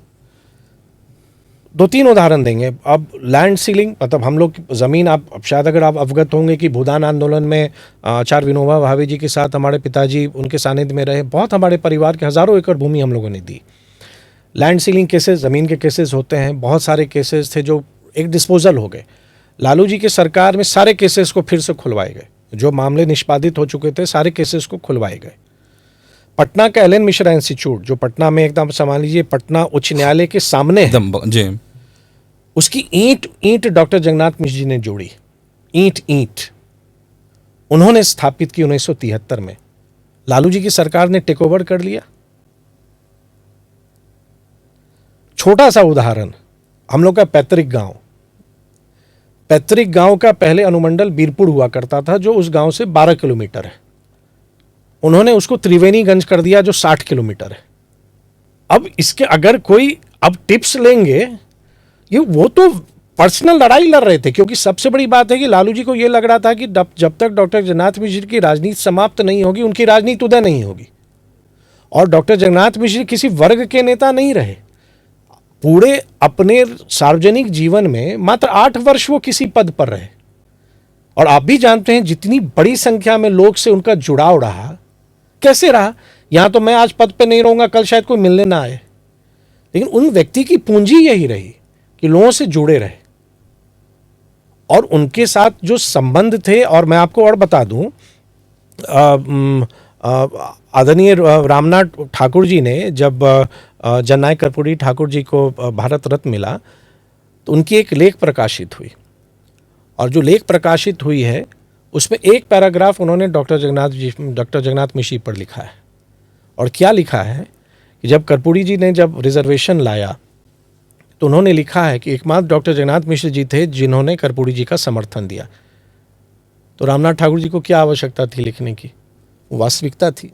2-3 उदाहरण देंगे। अब लैंड सीलिंग, मतलब हम लोग ज़मीन, आप शायद अगर आप अवगत होंगे कि भूदान आंदोलन में आचार्य विनोबा भावे जी के साथ हमारे पिताजी उनके सानिध्य में रहे, बहुत हमारे परिवार के हज़ारों एकड़ भूमि हम लोगों ने दी। लैंड सीलिंग केसेस, ज़मीन के केसेस होते हैं, बहुत सारे केसेस थे जो एक डिस्पोजल हो गए। लालू जी की सरकार में सारे केसेस को फिर से खुलवाए गए, जो मामले निष्पादित हो चुके थे सारे केसेस को खुलवाए गए। पटना का एल.एन. मिश्रा इंस्टीट्यूट, जो पटना में एकदम समझ लीजिए पटना उच्च न्यायालय के सामने है, जी, उसकी ईंट डॉक्टर जगन्नाथ मिश्र जी ने जोड़ी। ईंट उन्होंने स्थापित की 1973 में। लालू जी की सरकार ने टेक ओवर कर लिया। छोटा सा उदाहरण, हम लोग का पैतृक गांव का पहले अनुमंडल बीरपुर हुआ करता था, जो उस गांव से 12 किलोमीटर है। उन्होंने उसको त्रिवेणीगंज कर दिया, जो 60 किलोमीटर है। अब इसके अगर कोई अब टिप्स लेंगे, ये वो तो पर्सनल लड़ाई लड़ रहे थे। क्योंकि सबसे बड़ी बात है कि लालू जी को ये लग रहा था कि जब तक डॉक्टर जगन्नाथ मिश्र की राजनीति समाप्त नहीं होगी, उनकी राजनीति उदय नहीं होगी। और डॉक्टर जगन्नाथ मिश्र किसी वर्ग के नेता नहीं रहे। पूरे अपने सार्वजनिक जीवन में मात्र 8 वर्ष वो किसी पद पर रहे। और आप भी जानते हैं जितनी बड़ी संख्या में लोग से उनका जुड़ाव रहा, कैसे रहा। यहां तो मैं आज पद पे नहीं रहूंगा, कल शायद कोई मिलने ना आए, लेकिन उन व्यक्ति की पूंजी यही रही कि लोगों से जुड़े रहे और उनके साथ जो संबंध थे। और मैं आपको और बता दूं, आदरणीय रामनाथ ठाकुर जी ने जब जननायक कर्पूरी ठाकुर जी को भारत रत्न मिला, तो उनकी एक लेख प्रकाशित हुई। और जो लेख प्रकाशित हुई है उसमें एक पैराग्राफ उन्होंने डॉक्टर जगन्नाथ मिश्र पर लिखा है। और क्या लिखा है कि जब कर्पूरी जी ने जब रिजर्वेशन लाया, तो उन्होंने लिखा है कि एकमात्र डॉक्टर जगन्नाथ मिश्र जी थे जिन्होंने कर्पूरी जी का समर्थन दिया। तो रामनाथ ठाकुर जी को क्या आवश्यकता थी लिखने की? वो वास्तविकता थी।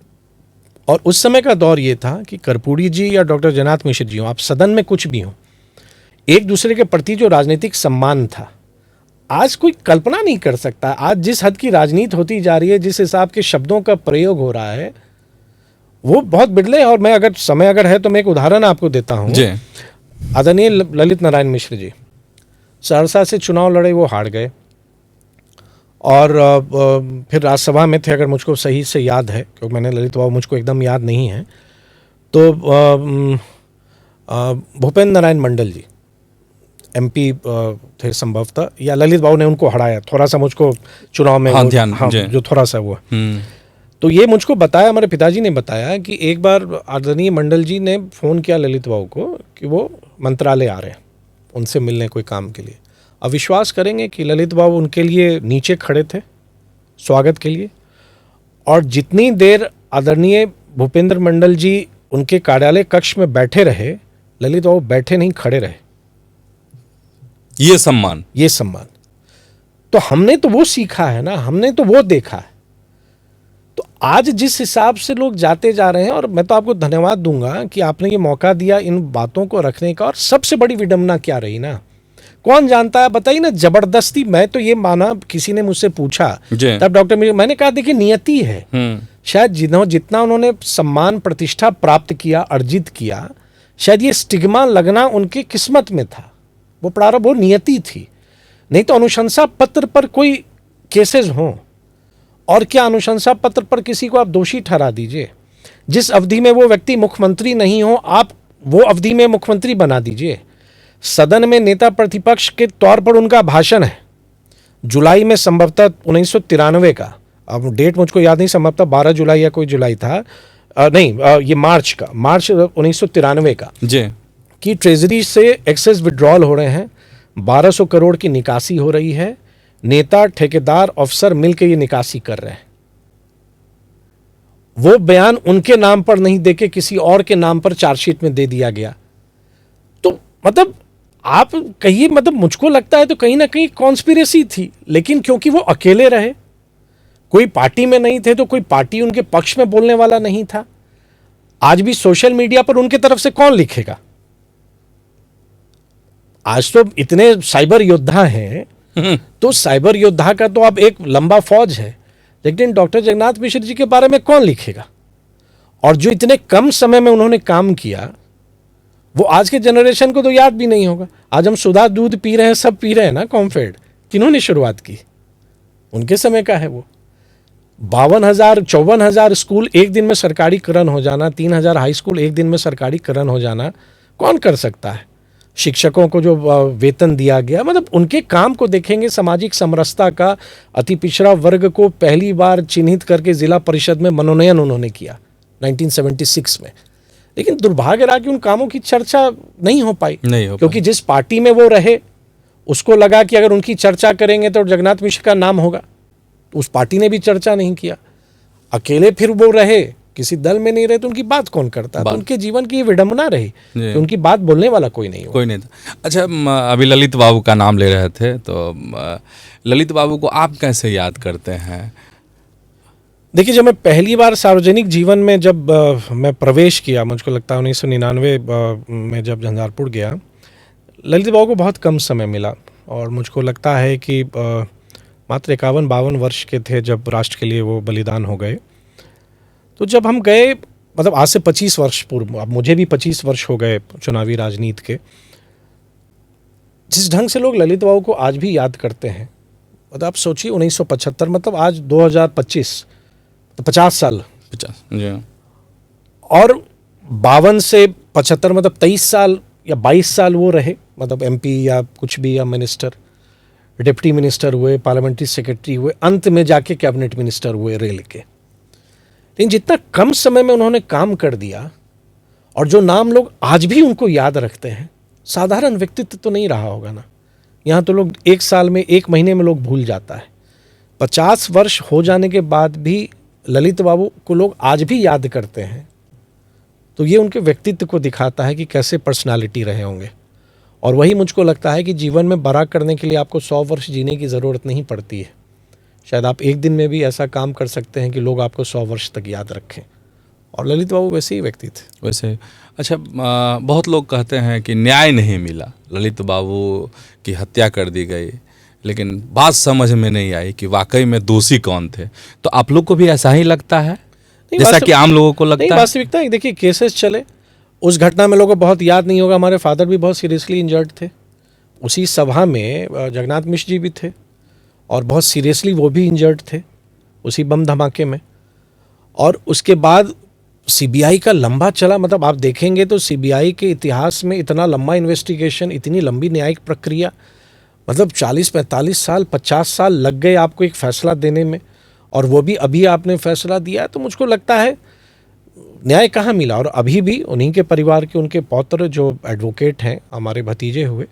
और उस समय का दौर ये था कि कर्पूरी जी या डॉक्टर जगन्नाथ मिश्र जी हो, आप सदन में कुछ भी हो, एक दूसरे के प्रति जो राजनीतिक सम्मान था आज कोई कल्पना नहीं कर सकता। आज जिस हद की राजनीति होती जा रही है, जिस हिसाब के शब्दों का प्रयोग हो रहा है, वो बहुत बिरले। और मैं अगर समय अगर है तो मैं एक उदाहरण आपको देता हूँ। जी। आदरणीय ललित नारायण मिश्र जी सहरसा से चुनाव लड़े, वो हार गए और फिर राज्यसभा में थे, अगर मुझको सही से याद है, क्योंकि मैंने ललित बाबू मुझको एकदम याद नहीं है। तो भूपेंद्र नारायण मंडल जी एमपी थे संभवतः, या ललित बाबू ने उनको हराया, थोड़ा सा मुझको चुनाव में हाँ, ध्यान, जी। जो थोड़ा सा हुआ। तो ये मुझको बताया, हमारे पिताजी ने बताया कि एक बार आदरणीय मंडल जी ने फ़ोन किया ललित बाबू को कि वो मंत्रालय आ रहे हैं, उनसे मिलने कोई काम के लिए। अब विश्वास करेंगे कि ललित बाबू उनके लिए नीचे खड़े थे स्वागत के लिए, और जितनी देर आदरणीय भूपेंद्र मंडल जी उनके कार्यालय कक्ष में बैठे रहे, ललित बाबू बैठे नहीं, खड़े रहे। ये सम्मान। तो हमने तो वो सीखा है ना, हमने तो वो देखा है। तो आज जिस हिसाब से लोग जाते जा रहे हैं, और मैं तो आपको धन्यवाद दूंगा कि आपने ये मौका दिया इन बातों को रखने का। और सबसे बड़ी विडंबना क्या रही ना, कौन जानता है, बताइए ना, जबरदस्ती। मैं तो ये माना, किसी ने मुझसे पूछा तब डॉक्टर मैंने कहा देखिए नियति है। शायद जितना उन्होंने सम्मान प्रतिष्ठा प्राप्त किया, अर्जित किया, शायद ये स्टिग्मा लगना उनकी किस्मत में था, वो प्रारंभ, वो नियति थी। नहीं तो अनुशंसा पत्र पर कोई केसेस हों, और क्या अनुशंसा पत्र पर किसी को आप दोषी ठहरा दीजिए। जिस अवधि में वो व्यक्ति मुख्यमंत्री नहीं हो, आप वो अवधि में मुख्यमंत्री बना दीजिए। सदन में नेता प्रतिपक्ष के तौर पर उनका भाषण है जुलाई में संभवतः 1993 का, अब डेट मुझको याद नहीं, संभवतः 12 जुलाई या कोई जुलाई था, ये मार्च 1993 का जी, कि ट्रेजरी से एक्सेस विड्रॉल हो रहे हैं, 1200 करोड़ की निकासी हो रही है, नेता ठेकेदार अफसर मिलकर ये निकासी कर रहे हैं। वो बयान उनके नाम पर नहीं देके किसी और के नाम पर चार्जशीट में दे दिया गया। तो मतलब आप कहिए, मतलब मुझको लगता है तो कहीं ना कहीं कॉन्स्पिरेसी थी, लेकिन क्योंकि वो अकेले रहे, कोई पार्टी में नहीं थे, तो कोई पार्टी उनके पक्ष में बोलने वाला नहीं था। आज भी सोशल मीडिया पर उनके तरफ से कौन लिखेगा? आज तो इतने साइबर योद्धा हैं, तो साइबर योद्धा का तो अब एक लंबा फौज है, लेकिन डॉक्टर जगन्नाथ मिश्र जी के बारे में कौन लिखेगा? और जो इतने कम समय में उन्होंने काम किया, वो आज के जनरेशन को तो याद भी नहीं होगा। आज हम सुधा दूध पी रहे हैं, सब पी रहे हैं ना कॉम्फेड, किन्होंने शुरुआत की? उनके समय का है वो। 52,000-54,000 स्कूल एक दिन में सरकारीकरण हो जाना, 3,000 हाई स्कूल एक दिन में सरकारीकरण हो जाना, कौन कर सकता है? शिक्षकों को जो वेतन दिया गया, मतलब उनके काम को देखेंगे, सामाजिक समरसता का, अति पिछड़ा वर्ग को पहली बार चिन्हित करके जिला परिषद में मनोनयन उन्होंने किया 1976 में। लेकिन दुर्भाग्य रहा कि उन कामों की चर्चा नहीं हो पाई, क्योंकि जिस पार्टी में वो रहे उसको लगा कि अगर उनकी चर्चा करेंगे तो जगन्नाथ मिश्र का नाम होगा, तो उस पार्टी ने भी चर्चा नहीं किया। अकेले फिर वो रहे, किसी दल में नहीं रहे, तो उनकी बात कौन करता? तो उनके जीवन की विडंबना रही कि उनकी बात बोलने वाला कोई नहीं था। अच्छा, अभी ललित बाबू का नाम ले रहे थे, तो ललित बाबू को आप कैसे याद करते हैं? देखिए, जब मैं पहली बार सार्वजनिक जीवन में जब मैं प्रवेश किया, मुझको लगता है 1999 में जब झंझारपुर गया, ललित बाबू को बहुत कम समय मिला, और मुझको लगता है कि मात्र 51-52 वर्ष के थे जब राष्ट्र के लिए वो बलिदान हो गए। तो जब हम गए, मतलब आज से 25 वर्ष पूर्व, अब मुझे भी 25 वर्ष हो गए चुनावी राजनीति के, जिस ढंग से लोग ललित बाबू को आज भी याद करते हैं, मतलब आप सोचिए 1975, मतलब आज 2025, तो 50 साल, 50 और 52 से 75, मतलब 23 साल या 22 साल वो रहे, मतलब एमपी या कुछ भी, या मिनिस्टर, डिप्टी मिनिस्टर हुए, पार्लियामेंट्री सेक्रेटरी हुए, अंत में जाके कैबिनेट मिनिस्टर हुए रेल के। लेकिन जितना कम समय में उन्होंने काम कर दिया, और जो नाम लोग आज भी उनको याद रखते हैं, साधारण व्यक्तित्व तो नहीं रहा होगा ना। यहाँ तो लोग 1 साल में, 1 महीने में लोग भूल जाता है। 50 वर्ष हो जाने के बाद भी ललित बाबू को लोग आज भी याद करते हैं, तो ये उनके व्यक्तित्व को दिखाता है कि कैसे पर्सनालिटी रहे होंगे। और वही मुझको लगता है कि जीवन में बड़ा करने के लिए आपको 100 वर्ष जीने की ज़रूरत नहीं पड़ती है। शायद आप एक दिन में भी ऐसा काम कर सकते हैं कि लोग आपको 100 वर्ष तक याद रखें, और ललित बाबू वैसे ही व्यक्ति थे। वैसे अच्छा, बहुत लोग कहते हैं कि न्याय नहीं मिला, ललित बाबू की हत्या कर दी गई, लेकिन बात समझ में नहीं आई कि वाकई में दोषी कौन थे। तो आप लोग को भी ऐसा ही लगता है जैसा कि आम लोगों को लगता नहीं, है? वास्तविकता है, देखिए केसेस चले, उस घटना में लोगों को बहुत याद नहीं होगा, हमारे फादर भी बहुत सीरियसली इंजर्ड थे। उसी सभा में जगन्नाथ मिश्र जी भी थे और बहुत सीरियसली वो भी इंजर्ड थे उसी बम धमाके में। और उसके बाद सीबीआई का लंबा चला, मतलब आप देखेंगे तो सीबीआई के इतिहास में इतना लंबा इन्वेस्टिगेशन, इतनी लंबी न्यायिक प्रक्रिया, मतलब 40-45 साल 50 साल लग गए आपको एक फैसला देने में, और वो भी अभी आपने फैसला दिया। तो मुझको लगता है न्याय कहाँ मिला। और अभी भी उन्हीं के परिवार के उनके पौत्र जो एडवोकेट हैं, हमारे भतीजे हुए,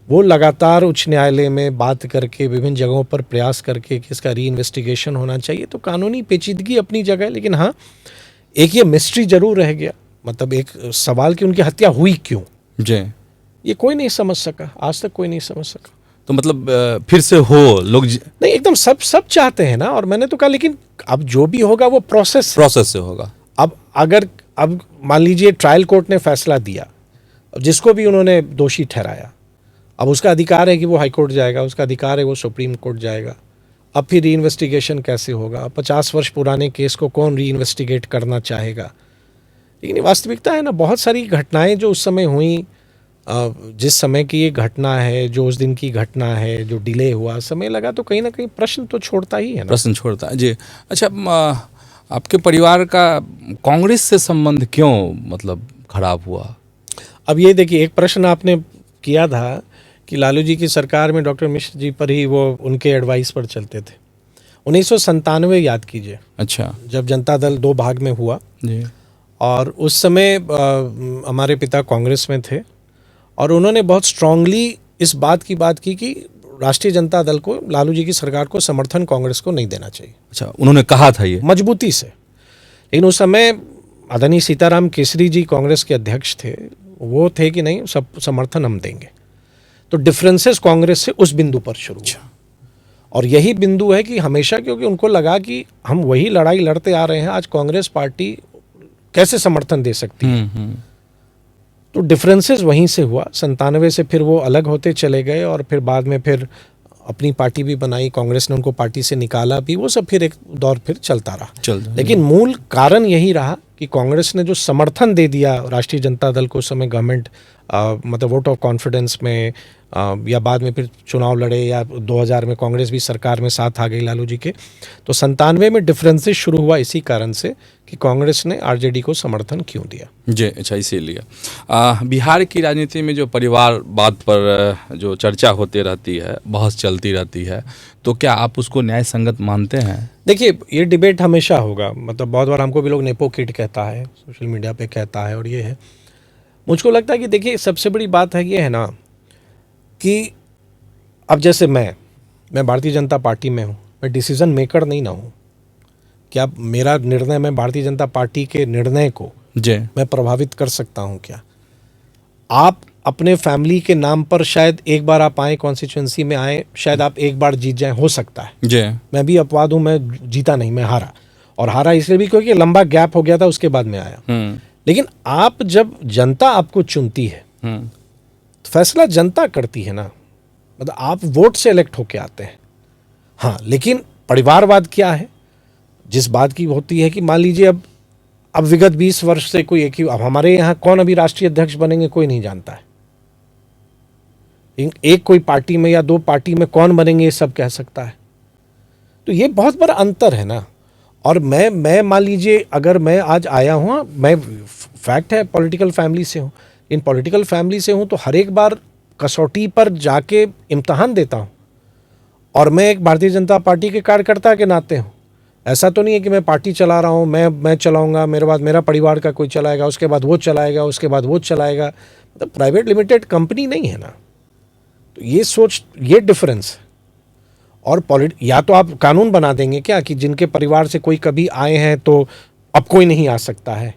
वो लगातार उच्च न्यायालय में बात करके विभिन्न जगहों पर प्रयास करके कि इसका री इन्वेस्टिगेशन होना चाहिए। तो कानूनी पेचीदगी अपनी जगह है, लेकिन हाँ एक ये मिस्ट्री जरूर रह गया, मतलब एक सवाल कि उनकी हत्या हुई क्यों, जी, ये कोई नहीं समझ सका, आज तक कोई नहीं समझ सका। तो मतलब फिर से हो लोग नहीं, एकदम सब चाहते हैं ना, और मैंने तो कहा लेकिन अब जो भी होगा वो प्रोसेस से होगा। अब मान लीजिए ट्रायल कोर्ट ने फैसला दिया, अब जिसको भी उन्होंने दोषी ठहराया, अब उसका अधिकार है कि वो हाई कोर्ट जाएगा, उसका अधिकार है वो सुप्रीम कोर्ट जाएगा। अब फिर री इन्वेस्टिगेशन कैसे होगा? 50 वर्ष पुराने केस को कौन री इन्वेस्टिगेट करना चाहेगा? लेकिन वास्तविकता है ना, बहुत सारी घटनाएं जो उस समय हुई, जिस समय की ये घटना है, जो उस दिन की घटना है, जो डिले हुआ, समय लगा, तो कहीं ना कहीं प्रश्न तो छोड़ता ही है ना। प्रश्न छोड़ता है जी। अच्छा, आपके परिवार का कांग्रेस से संबंध क्यों मतलब खराब हुआ? अब ये देखिए, एक प्रश्न आपने किया था कि लालू जी की सरकार में डॉक्टर मिश्र जी पर ही वो उनके एडवाइस पर चलते थे। 1997 याद कीजिए, अच्छा, जब जनता दल 2 भाग में हुआ जी, और उस समय हमारे पिता कांग्रेस में थे और उन्होंने बहुत स्ट्रांगली इस बात की कि राष्ट्रीय जनता दल को, लालू जी की सरकार को समर्थन कांग्रेस को नहीं देना चाहिए। अच्छा, उन्होंने कहा था ये मजबूती से। लेकिन उस समय आदरणीय सीताराम केसरी जी कांग्रेस के अध्यक्ष थे, वो थे कि नहीं, सब समर्थन हम देंगे। तो डिफरेंसेस कांग्रेस से उस बिंदु पर शुरू हुआ, और यही बिंदु है कि हमेशा, क्योंकि उनको लगा कि हम वही लड़ाई लड़ते आ रहे हैं, आज कांग्रेस पार्टी कैसे समर्थन दे सकती है। तो डिफरेंसेस वहीं से हुआ। 97 से फिर वो अलग होते चले गए और फिर बाद में फिर अपनी पार्टी भी बनाई, कांग्रेस ने उनको पार्टी से निकाला भी, वो सब फिर एक दौर फिर चलता रहा। लेकिन मूल कारण यही रहा कि कांग्रेस ने जो समर्थन दे दिया राष्ट्रीय जनता दल को उस समय गवर्नमेंट, मतलब वोट ऑफ कॉन्फिडेंस में, या बाद में फिर चुनाव लड़े, या 2000 में कांग्रेस भी सरकार में साथ आ गई लालू जी के, तो 97 में डिफरेंसेस शुरू हुआ इसी कारण से कि कांग्रेस ने आरजेडी को समर्थन क्यों दिया। जी, अच्छा, इसीलिए बिहार की राजनीति में जो परिवारवाद पर जो चर्चा होती रहती है, बहस चलती रहती है, तो क्या आप उसको न्याय संगत मानते हैं? देखिए, ये डिबेट हमेशा होगा, मतलब बहुत बार हमको भी लोग नेपो किड कहता है, सोशल मीडिया पे कहता है, और ये है, मुझको लगता है कि देखिए सबसे बड़ी बात है ये है ना कि अब जैसे मैं भारतीय जनता पार्टी में हूँ, मैं डिसीजन मेकर नहीं ना हूँ। क्या मेरा निर्णय, मैं भारतीय जनता पार्टी के निर्णय को जी मैं प्रभावित कर सकता हूँ क्या? आप अपने फैमिली के नाम पर शायद एक बार आप आए, कॉन्स्टिट्यूंसी में आए, शायद आप एक बार जीत जाएं, हो सकता है। जी, मैं भी अपवाद हूँ, मैं जीता नहीं, मैं हारा, और हारा इसलिए भी क्योंकि लंबा गैप हो गया था, उसके बाद में आया। लेकिन आप जब जनता आपको चुनती है तो फैसला जनता करती है ना, मतलब आप वोट से इलेक्ट होके आते हैं। हाँ, लेकिन परिवारवाद क्या है, जिस बात की होती है कि मान लीजिए अब विगत 20 वर्ष से कोई एक ही, अब हमारे यहाँ कौन अभी राष्ट्रीय अध्यक्ष बनेंगे कोई नहीं जानता है। एक कोई पार्टी में या 2 पार्टी में कौन बनेंगे ये सब कह सकता है। तो ये बहुत बड़ा अंतर है ना। और मैं मान लीजिए अगर मैं आज आया हूँ, मैं फैक्ट है पॉलिटिकल फैमिली से हूँ, इन पॉलिटिकल फैमिली से हूँ तो हर एक बार कसौटी पर जाके इम्तहान देता हूँ, और मैं एक भारतीय जनता पार्टी के कार्यकर्ता के नाते हूँ। ऐसा तो नहीं है कि मैं पार्टी चला रहा हूँ, मैं चलाऊँगा, मेरे बाद मेरा परिवार का कोई चलाएगा, उसके बाद वो चलाएगा, उसके बाद वो चलाएगा, मतलब प्राइवेट लिमिटेड कंपनी नहीं है ना। तो ये सोच, ये डिफरेंस है। और या तो आप कानून बना देंगे क्या कि जिनके परिवार से कोई कभी आए हैं तो अब कोई नहीं आ सकता है।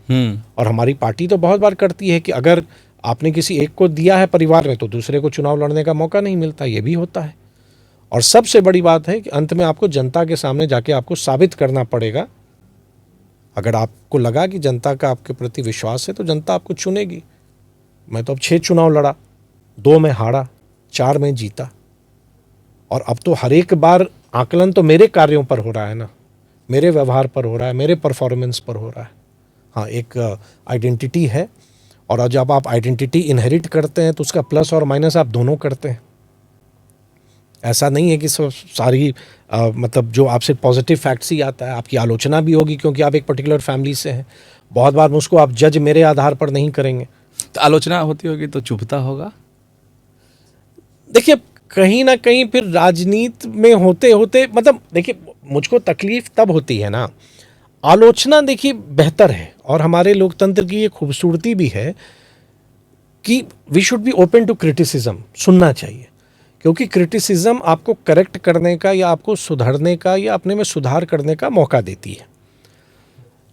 और हमारी पार्टी तो बहुत बार करती है कि अगर आपने किसी एक को दिया है परिवार में तो दूसरे को चुनाव लड़ने का मौका नहीं मिलता, ये भी होता है। और सबसे बड़ी बात है कि अंत में आपको जनता के सामने जाके आपको साबित करना पड़ेगा। अगर आपको लगा कि जनता का आपके प्रति विश्वास है तो जनता आपको चुनेगी। मैं तो अब 6 चुनाव लड़ा, 2 में हारा, 4 में जीता, और अब तो हर एक बार आकलन तो मेरे कार्यों पर हो रहा है ना, मेरे व्यवहार पर हो रहा है, मेरे परफॉर्मेंस पर हो रहा है। हाँ, एक आइडेंटिटी है, और जब आप आइडेंटिटी इनहेरिट करते हैं तो उसका प्लस और माइनस आप दोनों करते हैं। ऐसा नहीं है कि सारी मतलब जो आपसे पॉजिटिव फैक्ट्स ही आता है, आपकी आलोचना भी होगी क्योंकि आप एक पर्टिकुलर फैमिली से हैं। बहुत बार मुझको आप जज मेरे आधार पर नहीं करेंगे। तो आलोचना होती होगी तो चुभता होगा। देखिए, कहीं ना कहीं फिर राजनीति में होते होते मतलब देखिए, मुझको तकलीफ तब होती है ना, आलोचना देखिए बेहतर है, और हमारे लोकतंत्र की ये खूबसूरती भी है कि we should be open to criticism, सुनना चाहिए, क्योंकि क्रिटिसिज्म आपको करेक्ट करने का या आपको सुधारने का या अपने में सुधार करने का मौका देती है।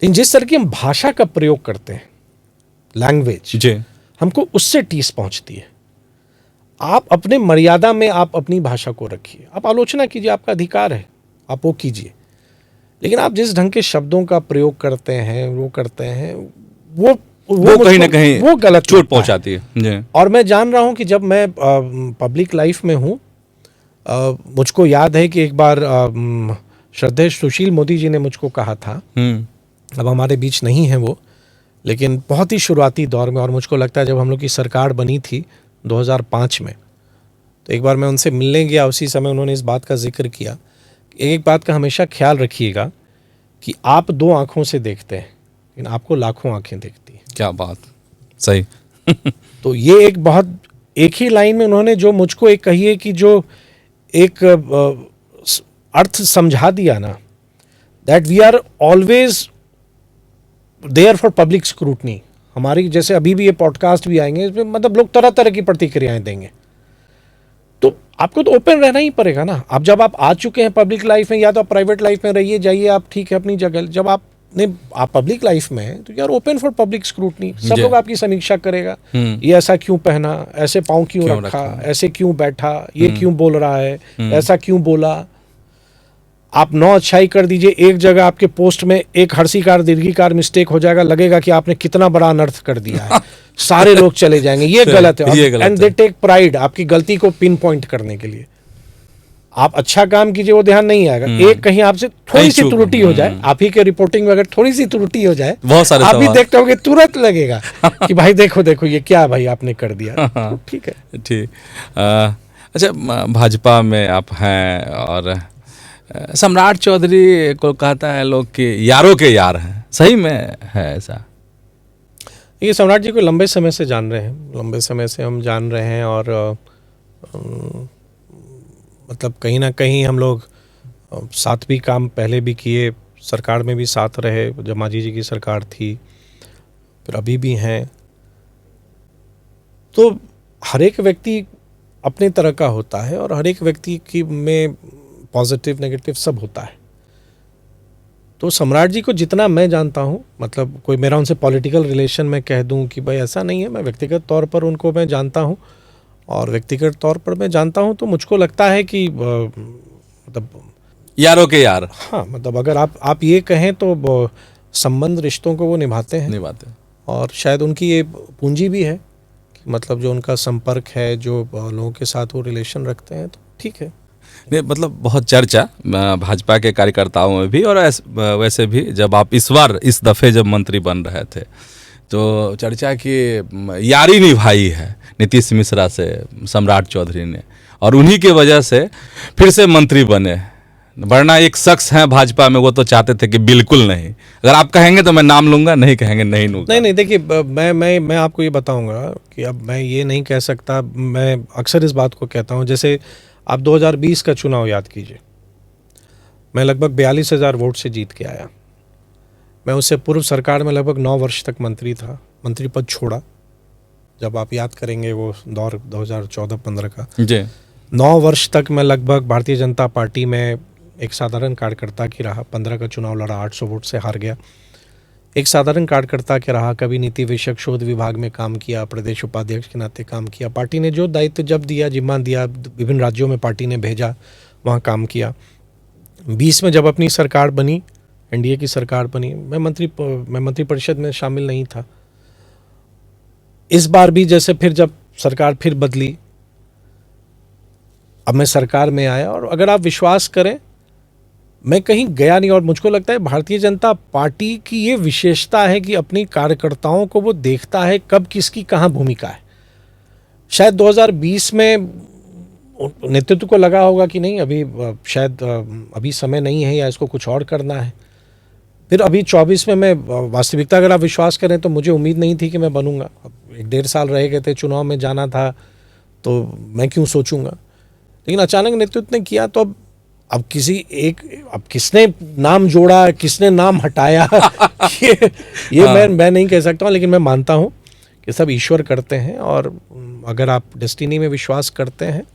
लेकिन जिस तरह की हम भाषा का प्रयोग करते हैं, लैंग्वेज, जी, हमको उससे ठेस पहुंचती है। आप अपने मर्यादा में आप अपनी भाषा को रखिए, आप आलोचना कीजिए, आपका अधिकार है, आप वो कीजिए, लेकिन आप जिस ढंग के शब्दों का प्रयोग करते हैं वो कहीं ना कहीं वो गलत चोट लगता है। पहुंचाती है। जी, और मैं जान रहा हूं कि जब मैं पब्लिक लाइफ में हूं, मुझको याद है कि एक बार श्रद्धेय सुशील मोदी जी ने मुझको कहा था, अब हमारे बीच नहीं है वो, लेकिन बहुत ही शुरुआती दौर में, और मुझको लगता है जब हम लोग की सरकार बनी थी 2005 में, तो एक बार मैं उनसे मिलने गया, उसी समय उन्होंने इस बात का जिक्र किया, एक बात का हमेशा ख्याल रखिएगा कि आप 2 आंखों से देखते हैं लेकिन आपको लाखों आंखें देखती हैं। क्या बात, सही। तो ये एक ही लाइन में उन्होंने जो मुझको एक कही है कि जो एक अर्थ समझा दिया ना, that we are always there for public scrutiny. हमारी जैसे अभी भी ये पॉडकास्ट भी आएंगे, इसमें मतलब लोग तरह तरह की प्रतिक्रियाएं देंगे, तो आपको तो ओपन रहना ही पड़ेगा ना। अब जब आप आ चुके हैं पब्लिक लाइफ में, या तो आप प्राइवेट लाइफ में रहिए, जाइए आप, ठीक है अपनी जगह, जब आप पब्लिक लाइफ में हैं तो you are open for public scrutiny. सब लोग आपकी समीक्षा करेगा, ये ऐसा क्यों पहना, ऐसे पाँव क्यों रखा, ऐसे क्यों बैठा, ये क्यों बोल रहा है, ऐसा क्यों बोला। आप 9 अच्छाई कर दीजिए, एक जगह आपके पोस्ट में एक हर्षिकार दीर्घिकार मिस्टेक हो जाएगा, लगेगा कि आपने कितना बड़ा अनर्थ कर दिया है, सारे लोग चले जाएंगे, ये गलत है, एंड दे टेक प्राइड आपकी गलती को पिन पॉइंट करने के लिए। आप अच्छा काम कीजिए, वो ध्यान नहीं आएगा। एक कहीं आपसे थोड़ी सी त्रुटि हो जाए, आप ही के रिपोर्टिंग में अगर थोड़ी सी त्रुटि हो जाए, बहुत सारे आप भी देखते होंगे, तुरंत लगेगा कि भाई देखो ये क्या भाई आपने कर दिया। तो ठीक है, ठीक। अच्छा, भाजपा में आप हैं, और सम्राट चौधरी को कहता है लोग कि यारों के यार हैं, सही में है ऐसा? ये सम्राट जी को लंबे समय से जान रहे हैं, लंबे समय से हम जान रहे हैं, और मतलब कहीं ना कहीं हम लोग साथ भी काम पहले भी किए, सरकार में भी साथ रहे, जब मांझी जी की सरकार थी, फिर अभी भी हैं। तो हर एक व्यक्ति अपने तरह का होता है, और हर एक व्यक्ति की में पॉजिटिव नेगेटिव सब होता है। तो सम्राट जी को जितना मैं जानता हूँ, मतलब कोई मेरा उनसे पॉलिटिकल रिलेशन में कह दूँ कि भाई ऐसा नहीं है, मैं व्यक्तिगत तौर पर उनको मैं जानता हूँ, और व्यक्तिगत तौर पर मैं जानता हूँ, तो मुझको लगता है कि मतलब यारों के यार। हाँ, मतलब अगर आप ये कहें तो संबंध रिश्तों को वो निभाते हैं, और शायद उनकी ये पूंजी भी है कि मतलब जो उनका संपर्क है, जो लोगों के साथ वो रिलेशन रखते हैं, तो ठीक है। नहीं, मतलब बहुत चर्चा भाजपा के कार्यकर्ताओं में भी, और वैसे भी जब आप इस दफ़े जब मंत्री बन रहे थे, तो चर्चा की यारी निभाई है नीतीश मिश्रा से सम्राट चौधरी ने, और उन्हीं के वजह से फिर से मंत्री बने। वरना एक शख्स हैं भाजपा में, वो तो चाहते थे कि बिल्कुल नहीं, अगर आप कहेंगे तो मैं नाम लूंगा, नहीं कहेंगे नहीं लूंगा। नहीं, देखिए, मैं आपको ये बताऊंगा कि अब मैं ये नहीं कह सकता, मैं अक्सर इस बात को कहता हूँ, जैसे आप 2020 का चुनाव याद कीजिए, मैं लगभग 42,000 वोट से जीत के आया। मैं उससे पूर्व सरकार में लगभग 9 वर्ष तक मंत्री था, मंत्री पद छोड़ा, जब आप याद करेंगे वो दौर 2014-15 का जी। 9 वर्ष तक मैं लगभग भारतीय जनता पार्टी में एक साधारण कार्यकर्ता की रहा। 15 का चुनाव लड़ा, 800 वोट से हार गया। एक साधारण कार्यकर्ता के रहा, कभी नीति विषयक शोध विभाग में काम किया, प्रदेश उपाध्यक्ष के नाते काम किया। पार्टी ने जो दायित्व जब दिया, जिम्मा दिया, विभिन्न राज्यों में पार्टी ने भेजा, वहाँ काम किया। 20 में जब अपनी सरकार बनी, एनडीए की सरकार बनी, मैं मंत्री परिषद में शामिल नहीं था। इस बार भी जैसे फिर जब सरकार फिर बदली, अब मैं सरकार में आया, और अगर आप विश्वास करें मैं कहीं गया नहीं, और मुझको लगता है भारतीय जनता पार्टी की ये विशेषता है कि अपनी कार्यकर्ताओं को वो देखता है कब किसकी कहाँ भूमिका है। शायद 2020 में नेतृत्व को लगा होगा कि नहीं, अभी शायद अभी समय नहीं है या इसको कुछ और करना है। फिर अभी 24 में मैं वास्तविकता अगर आप विश्वास करें तो मुझे उम्मीद नहीं थी कि मैं बनूंगा। अब 1.5 साल रह गए थे, चुनाव में जाना था, तो मैं क्यों सोचूंगा। लेकिन अचानक नेतृत्व ने किया, तो अब किसने नाम जोड़ा, किसने नाम हटाया ये मैं नहीं कह सकता हूँ, लेकिन मैं मानता हूँ कि सब ईश्वर करते हैं, और अगर आप डेस्टिनी में विश्वास करते हैं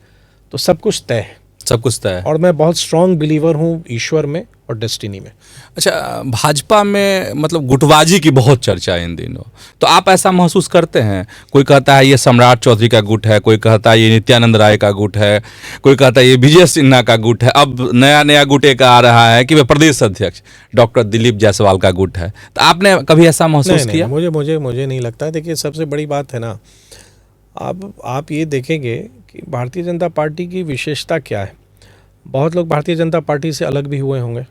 तो सब कुछ तय है। सब कुछ तय है। और मैं बहुत स्ट्रांग बिलीवर हूँ ईश्वर में और डेस्टिनी में। अच्छा, भाजपा में मतलब गुटबाजी की बहुत चर्चा है इन दिनों, तो आप ऐसा महसूस करते हैं? कोई कहता है ये सम्राट चौधरी का गुट है, कोई कहता है ये नित्यानंद राय का गुट है, कोई कहता है ये विजय सिन्हा का गुट है, अब नया गुट एक आ रहा है कि वह प्रदेश अध्यक्ष डॉक्टर दिलीप जायसवाल का गुट है। तो आपने कभी ऐसा महसूस किया? मुझे नहीं लगता। देखिए, सबसे बड़ी बात है ना, आप ये देखेंगे कि भारतीय जनता पार्टी की विशेषता क्या है। बहुत लोग भारतीय जनता पार्टी से अलग भी हुए होंगे,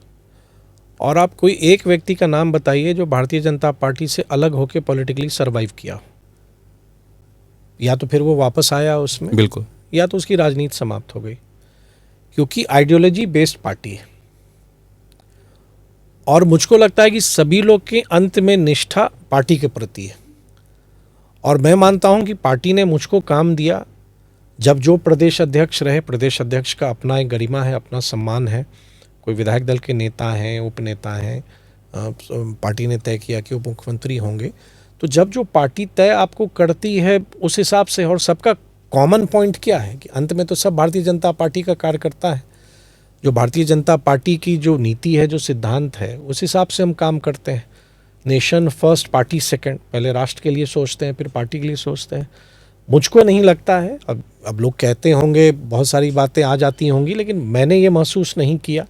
और आप कोई एक व्यक्ति का नाम बताइए जो भारतीय जनता पार्टी से अलग होकर पॉलिटिकली सरवाइव किया। या तो फिर वो वापस आया उसमें, बिल्कुल, या तो उसकी राजनीति समाप्त हो गई, क्योंकि आइडियोलॉजी बेस्ड पार्टी है। और मुझको लगता है कि सभी लोग के अंत में निष्ठा पार्टी के प्रति है, और मैं मानता हूं कि पार्टी ने मुझको काम दिया। जब जो प्रदेश अध्यक्ष रहे, प्रदेश अध्यक्ष का अपना एक गरिमा है, अपना सम्मान है। कोई विधायक दल के नेता हैं, उपनेता हैं, पार्टी ने तय किया कि उप मुख्यमंत्री होंगे, तो जब जो पार्टी तय आपको करती है उस हिसाब से, और सबका कॉमन पॉइंट क्या है कि अंत में तो सब भारतीय जनता पार्टी का कार्यकर्ता है। जो भारतीय जनता पार्टी की जो नीति है, जो सिद्धांत है, उस हिसाब से हम काम करते हैं। Nation first, party second. पहले राष्ट्र के लिए सोचते हैं, फिर पार्टी के लिए सोचते हैं। मुझको नहीं लगता है, अब लोग कहते होंगे, बहुत सारी बातें आ जाती होंगी, लेकिन मैंने ये महसूस नहीं किया।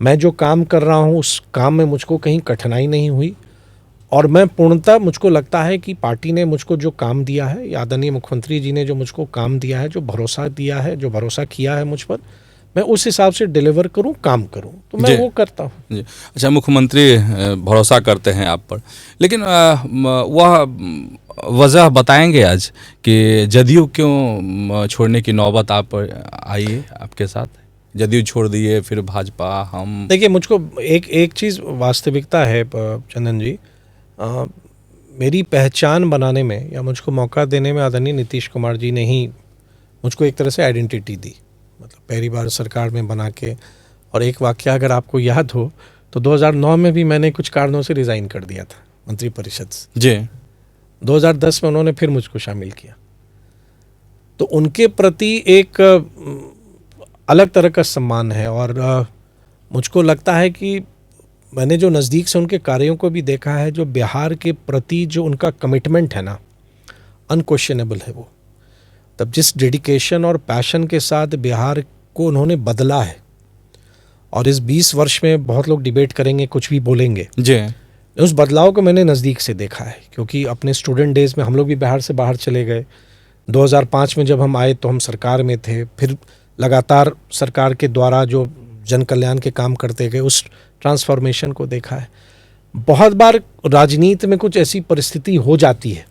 मैं जो काम कर रहा हूँ उस काम में मुझको कहीं कठिनाई नहीं हुई, और मैं पूर्णतः, मुझको लगता है कि पार्टी ने मुझको जो काम दिया है, आदरणीय मुख्यमंत्री जी ने जो मुझको काम दिया है, जो भरोसा दिया है, जो भरोसा किया है मुझ पर, मैं उस हिसाब से डिलीवर करूं, काम करूं, तो मैं वो करता हूं। अच्छा, मुख्यमंत्री भरोसा करते हैं आप पर, लेकिन वह वजह बताएंगे आज कि जदयू क्यों छोड़ने की नौबत आप आई है आपके साथ? जदयू छोड़ दिए, फिर भाजपा, हम। देखिए, मुझको एक चीज़ वास्तविकता है चंदन जी, मेरी पहचान बनाने में या मुझको मौका देने में आदरणीय नीतीश कुमार जी ने ही मुझको एक तरह से आइडेंटिटी दी। मतलब पहली बार सरकार में बना के, और एक वाकया अगर आपको याद हो तो 2009 में भी मैंने कुछ कारणों से रिज़ाइन कर दिया था मंत्रिपरिषद से जी। 2010 में उन्होंने फिर मुझको शामिल किया, तो उनके प्रति एक अलग तरह का सम्मान है। और मुझको लगता है कि मैंने जो नज़दीक से उनके कार्यों को भी देखा है, जो बिहार के प्रति जो उनका कमिटमेंट है ना, अनक्वेश्चनेबल है वो। तब जिस डेडिकेशन और पैशन के साथ बिहार को उन्होंने बदला है, और इस 20 वर्ष में बहुत लोग डिबेट करेंगे, कुछ भी बोलेंगे जी, उस बदलाव को मैंने नज़दीक से देखा है। क्योंकि अपने स्टूडेंट डेज़ में हम लोग भी बिहार से बाहर चले गए। 2005 में जब हम आए तो हम सरकार में थे, फिर लगातार सरकार के द्वारा जो जन कल्याण के काम करते गए, उस ट्रांसफॉर्मेशन को देखा है। बहुत बार राजनीति में कुछ ऐसी परिस्थिति हो जाती है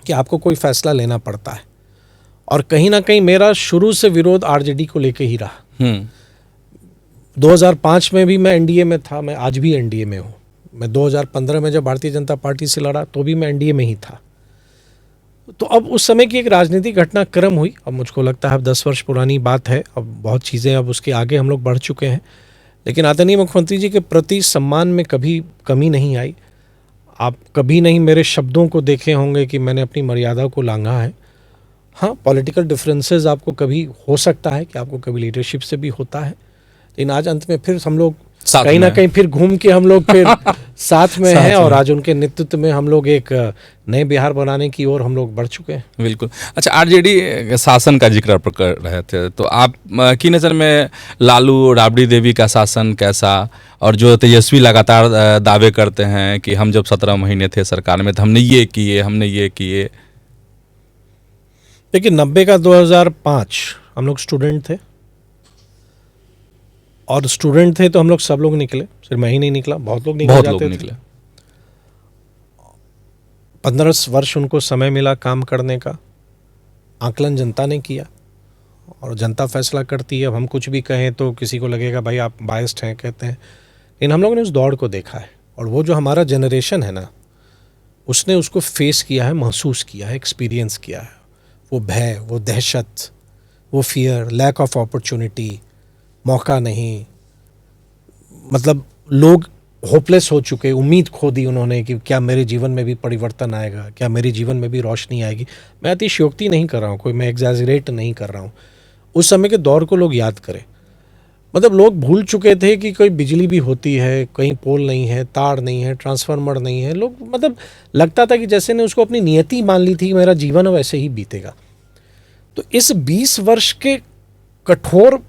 कि आपको कोई फैसला लेना पड़ता है, और कहीं ना कहीं मेरा शुरू से विरोध आरजेडी को लेके ही रहा। 2005 में भी मैं एनडीए में था, मैं आज भी एनडीए में हूँ। मैं 2015 में जब भारतीय जनता पार्टी से लड़ा तो भी मैं एनडीए में ही था। तो अब उस समय की एक राजनीतिक घटनाक्रम हुई। अब मुझको लगता है अब 10 वर्ष पुरानी बात है, अब बहुत चीज़ें, अब उसके आगे हम लोग बढ़ चुके हैं। लेकिन आदरणीय मुख्यमंत्री जी के प्रति सम्मान में कभी कमी नहीं आई। आप कभी नहीं मेरे शब्दों को देखे होंगे कि मैंने अपनी मर्यादा को लांघा है। हाँ, पॉलिटिकल डिफरेंसेस आपको कभी हो सकता है कि आपको कभी लीडरशिप से भी होता है, लेकिन आज अंत में फिर हम लोग कहीं ना कहीं फिर घूम के हम लोग फिर साथ में हैं, और आज उनके नेतृत्व में हम लोग एक नए बिहार बनाने की ओर हम लोग बढ़ चुके हैं। बिल्कुल। अच्छा, आरजेडी शासन का जिक्र आप कर रहे थे, तो आप की नज़र में लालू राबड़ी देवी का शासन कैसा, और जो तेजस्वी लगातार दावे करते हैं कि हम जब 17 महीने थे सरकार में तो हमने ये किए, हमने ये किए। देखिए, 90 का 2005 हम लोग स्टूडेंट थे, और स्टूडेंट थे तो हम लोग सब लोग निकले, सिर्फ मैं ही नहीं निकला, बहुत लोग निकल बहुत लोग जाते निकले। थे। 15 वर्ष उनको समय मिला काम करने का, आकलन जनता ने किया और जनता फैसला करती है। अब हम कुछ भी कहें तो किसी को लगेगा भाई आप बायस्ड हैं कहते हैं, लेकिन हम लोगों ने उस दौड़ को देखा है, और वो जो हमारा जनरेशन है ना, उसने उसको फेस किया है, महसूस किया है, एक्सपीरियंस किया है। वो भय, वो दहशत, वो फियर, लैक ऑफ अपॉर्चुनिटी, मौका नहीं, मतलब लोग होपलेस हो चुके, उम्मीद खो दी उन्होंने कि क्या मेरे जीवन में भी परिवर्तन आएगा, क्या मेरे जीवन में भी रोशनी आएगी। मैं अतिशयोक्ति नहीं कर रहा हूँ, कोई मैं एग्जैजरेट नहीं कर रहा हूँ। उस समय के दौर को लोग याद करें, मतलब लोग भूल चुके थे कि कोई बिजली भी होती है, कहीं पोल नहीं है, तार नहीं है, ट्रांसफार्मर नहीं है। लोग मतलब लगता था कि जैसे ने उसको अपनी नियति मान ली थी कि मेरा जीवन वैसे ही बीतेगा। तो इस 20 वर्ष के कठोर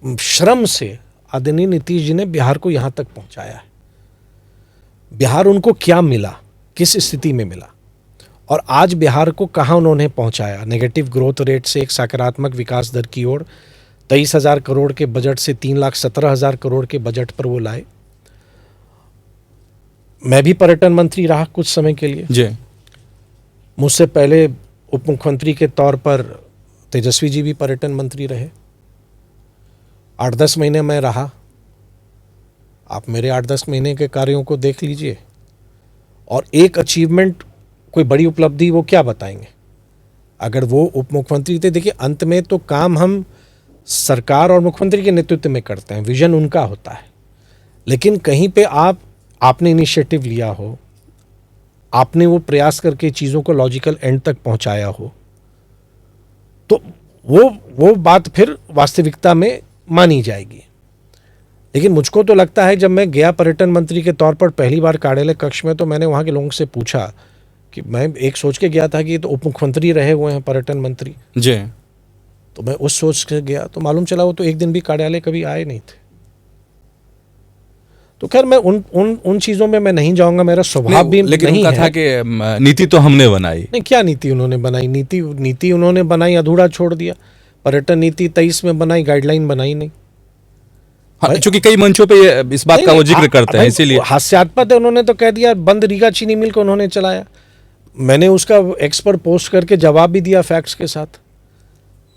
श्रम से आदरणीय नीतीश जी ने बिहार को यहाँ तक पहुँचाया है। बिहार उनको क्या मिला, किस स्थिति में मिला, और आज बिहार को कहाँ उन्होंने पहुँचाया। नेगेटिव ग्रोथ रेट से एक सकारात्मक विकास दर की ओर, 23,000 करोड़ के बजट से 3,17,000 करोड़ के बजट पर वो लाए। मैं भी पर्यटन मंत्री रहा कुछ समय के लिए जी। मुझसे पहले उप मुख्यमंत्री के तौर पर तेजस्वी जी भी पर्यटन मंत्री रहे। 8-10 महीने मैं रहा, आप मेरे 8-10 महीने के कार्यों को देख लीजिए, और एक अचीवमेंट, कोई बड़ी उपलब्धि वो क्या बताएंगे अगर वो उप मुख्यमंत्री थे। देखिए अंत में तो काम हम सरकार और मुख्यमंत्री के नेतृत्व में करते हैं, विजन उनका होता है, लेकिन कहीं पे आपने इनिशिएटिव लिया हो, आपने वो प्रयास करके चीज़ों को लॉजिकल एंड तक पहुंचाया हो, तो वो बात फिर वास्तविकता में मानी जाएगी। लेकिन मुझको तो लगता है, जब मैं गया पर्यटन मंत्री के तौर पर पहली बार कार्यालय कक्ष में, तो मैंने वहाँ के लोगों से पूछा कि मैं एक सोच के गया था कि ये तो उप मुख्यमंत्री रहे हुए हैं पर्यटन मंत्री जी। तो मैं उस सोच से गया, तो मालूम चला वो तो एक दिन भी कार्यालय कभी आए नहीं थे। तो खैर मैं उन चीज़ों में मैं नहीं जाऊंगा, मेरा स्वभाव भी लेकिन नहीं उनका है। था कि नीति तो हमने बनाई। नहीं, क्या नीति उन्होंने बनाई? नीति उन्होंने बनाई, अधूरा छोड़ दिया। पर्यटन नीति 23 में बनाई, गाइडलाइन बनाई नहीं। हाँ, चूंकि कई मंचों पे इस बात का वो जिक्र करते हैं, इसीलिए हास्यास्पद है। उन्होंने तो कह दिया बंद रीगा चीनी मिल को उन्होंने चलाया। मैंने उसका एक्स पर पोस्ट करके जवाब भी दिया फैक्ट्स के साथ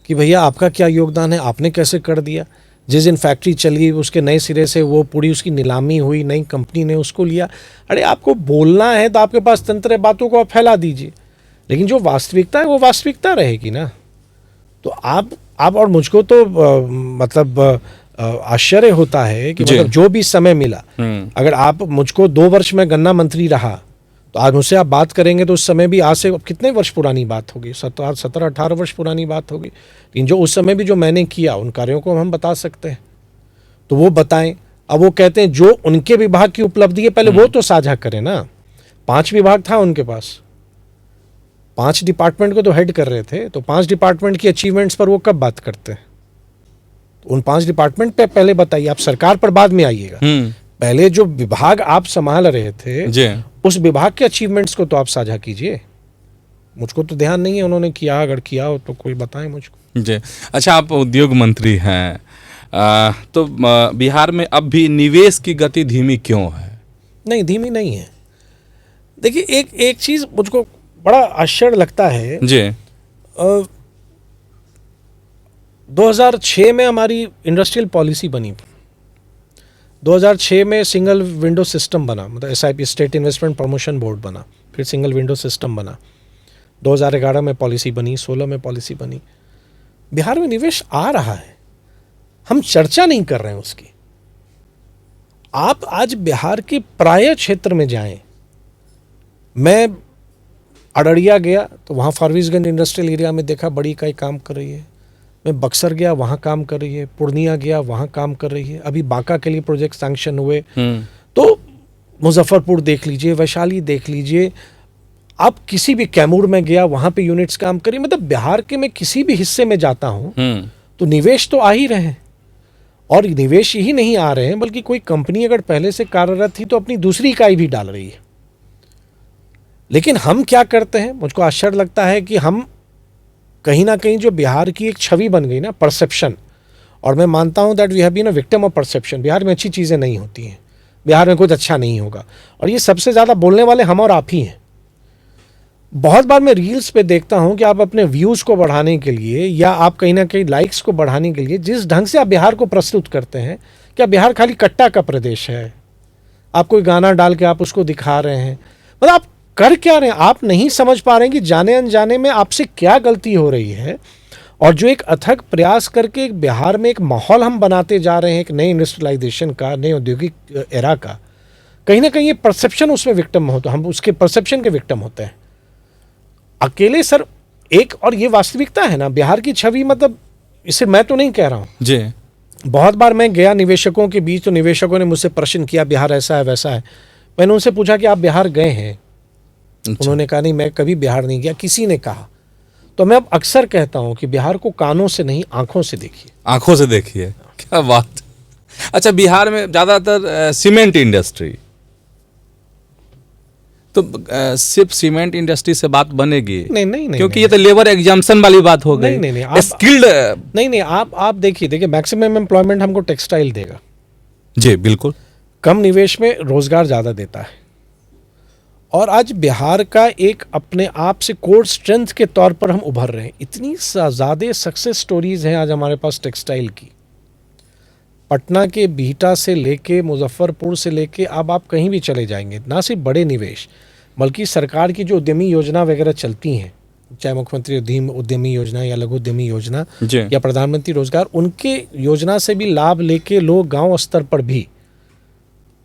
कि भैया आपका क्या योगदान है, आपने कैसे कर दिया। जिस दिन फैक्ट्री चली उसके नए सिरे से वो पूरी उसकी नीलामी हुई, नई कंपनी ने उसको लिया। अरे आपको बोलना है तो आपके पास तंत्र है, बातों को आप फैला दीजिए, लेकिन जो वास्तविकता है वो वास्तविकता रहेगी ना। तो आप और मुझको तो मतलब आश्चर्य होता है कि मतलब जो भी समय मिला, अगर आप मुझको 2 वर्ष में गन्ना मंत्री रहा तो आज मुझसे आप बात करेंगे तो उस समय भी आज से कितने वर्ष पुरानी बात होगी, 17-18 वर्ष पुरानी बात होगी। लेकिन जो उस समय भी जो मैंने किया उन कार्यों को हम बता सकते हैं, तो वो बताएं। अब वो कहते हैं जो उनके विभाग की उपलब्धि है पहले वो तो साझा करें ना। 5 विभाग था उनके पास, 5 डिपार्टमेंट को तो हेड कर रहे थे, तो 5 डिपार्टमेंट की अचीवमेंट्स पर वो कब बात करते हैं? उन 5 डिपार्टमेंट पे पहले बताइए, आप सरकार पर बाद में आइएगा। पहले जो विभाग आप संभाल रहे थे उस विभाग के अचीवमेंट्स को तो आप साझा कीजिए। मुझको तो ध्यान नहीं है उन्होंने किया, अगर किया हो तो कोई बताएं मुझको। जी। अच्छा, आप उद्योग मंत्री हैं, तो बिहार में अब भी निवेश की गति धीमी क्यों है? नहीं, धीमी नहीं है। देखिए एक चीज़ मुझको बड़ा आश्चर्य लगता है जी। 2006 में हमारी इंडस्ट्रियल पॉलिसी बनी, 2006 में सिंगल विंडो सिस्टम बना, मतलब SIP estate investment promotion board बना, फिर सिंगल विंडो सिस्टम बना, 2011 में पॉलिसी बनी, 16 में पॉलिसी बनी। बिहार में निवेश आ रहा है, हम चर्चा नहीं कर रहे हैं उसकी। आप आज बिहार के प्राय क्षेत्र में जाएं, मैं अररिया गया तो वहाँ फारबिसगंज इंडस्ट्रियल एरिया में देखा बड़ी इकाई काम कर रही है। मैं बक्सर गया वहाँ काम कर रही है, पूर्णिया गया वहाँ काम कर रही है, अभी बांका के लिए प्रोजेक्ट सैंक्शन हुए। तो मुजफ्फरपुर देख लीजिए, वैशाली देख लीजिए, आप किसी भी कैमूर में गया वहाँ पे यूनिट्स काम करिए। मतलब बिहार के मैं किसी भी हिस्से में जाता हूँ तो निवेश तो आ ही रहे हैं, और निवेश ही नहीं आ रहे हैं बल्कि कोई कंपनी अगर पहले से कार्यरत थी तो अपनी दूसरी इकाई भी डाल रही है। लेकिन हम क्या करते हैं, मुझको आश्चर्य लगता है कि हम कहीं ना कहीं जो बिहार की एक छवि बन गई ना, परसेप्शन, और मैं मानता हूं that we have been a victim of perception. Bihar में अच्छी चीज़ें नहीं होती हैं, बिहार में कुछ अच्छा नहीं होगा, और ये सबसे ज़्यादा बोलने वाले हम और आप ही हैं। बहुत बार मैं रील्स पे देखता हूं कि आप अपने व्यूज़ को बढ़ाने के लिए या आप कहीं ना कहीं लाइक्स को बढ़ाने के लिए जिस ढंग से आप बिहार को प्रस्तुत करते हैं, क्या बिहार खाली कट्टा का प्रदेश है? आप कोई गाना डाल के आप उसको दिखा रहे हैं, मतलब आप कर क्या रहे हैं? आप नहीं समझ पा रहे हैं कि जाने अनजाने में आपसे क्या गलती हो रही है। और जो एक अथक प्रयास करके एक बिहार में एक माहौल हम बनाते जा रहे हैं, एक नए इंडस्ट्रियलाइजेशन का, नए औद्योगिक एरा का, कहीं ना कहीं ये परसेप्शन उसमें विक्टिम होता है, हम उसके परसेप्शन के विक्टिम होते हैं अकेले सर। एक और ये वास्तविकता है ना, बिहार की छवि, मतलब इसे मैं तो नहीं कह रहा हूँ जी। बहुत बार मैं गया निवेशकों के बीच, तो निवेशकों ने मुझसे प्रश्न किया बिहार ऐसा है वैसा है। मैंने उनसे पूछा कि आप बिहार गए हैं? उन्होंने कहा नहीं, मैं कभी बिहार नहीं गया। किसी ने कहा, तो मैं अब अक्सर कहता हूं कि बिहार को कानों से नहीं, आंखों से देखिए। आंखों से देखिए, क्या बात। अच्छा, बिहार में ज़्यादातर सीमेंट इंडस्ट्री, तो सिर्फ सीमेंट इंडस्ट्री से बात बनेगी? नहीं नहीं नहीं, क्योंकि नहीं, ये तो लेबर एग्जाम्पशन वाली बात हो गई। नहीं नहीं नहीं, स्किल्ड नहीं, आप देखिए मैक्सिमम एम्प्लॉयमेंट हमको टेक्सटाइल देगा। जी बिल्कुल। कम निवेश में रोजगार ज़्यादा देता है। और आज बिहार का एक अपने आप से कोर स्ट्रेंथ के तौर पर हम उभर रहे हैं। इतनी ज़्यादा सक्सेस स्टोरीज हैं आज हमारे पास टेक्सटाइल की। पटना के बिहटा से लेके मुजफ्फरपुर से लेके अब आप कहीं भी चले जाएंगे, ना सिर्फ बड़े निवेश बल्कि सरकार की जो उद्यमी योजना वगैरह चलती हैं, चाहे मुख्यमंत्री उद्यमी योजना या लघु उद्यमी योजना या प्रधानमंत्री रोजगार, उनके योजना से भी लाभ लेके लोग गांव स्तर पर भी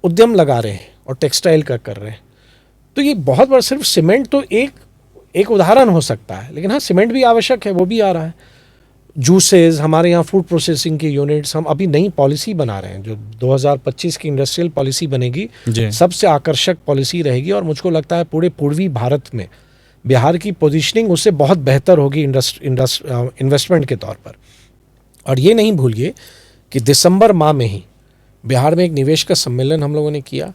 उद्यम लगा रहे हैं और टेक्सटाइल का कर रहे हैं। तो ये बहुत बड़ा, सिर्फ सीमेंट तो एक उदाहरण हो सकता है, लेकिन हाँ सीमेंट भी आवश्यक है, वो भी आ रहा है। जूसेस, हमारे यहाँ फूड प्रोसेसिंग के यूनिट्स, हम अभी नई पॉलिसी बना रहे हैं जो 2025 की इंडस्ट्रियल पॉलिसी बनेगी, सबसे आकर्षक पॉलिसी रहेगी। और मुझको लगता है पूरे पूर्वी भारत में बिहार की पोजीशनिंग उससे बहुत बेहतर होगी इन्वेस्टमेंट के तौर पर। और ये नहीं भूलिए कि दिसंबर माह में ही बिहार में एक निवेश का सम्मेलन हम लोगों ने किया।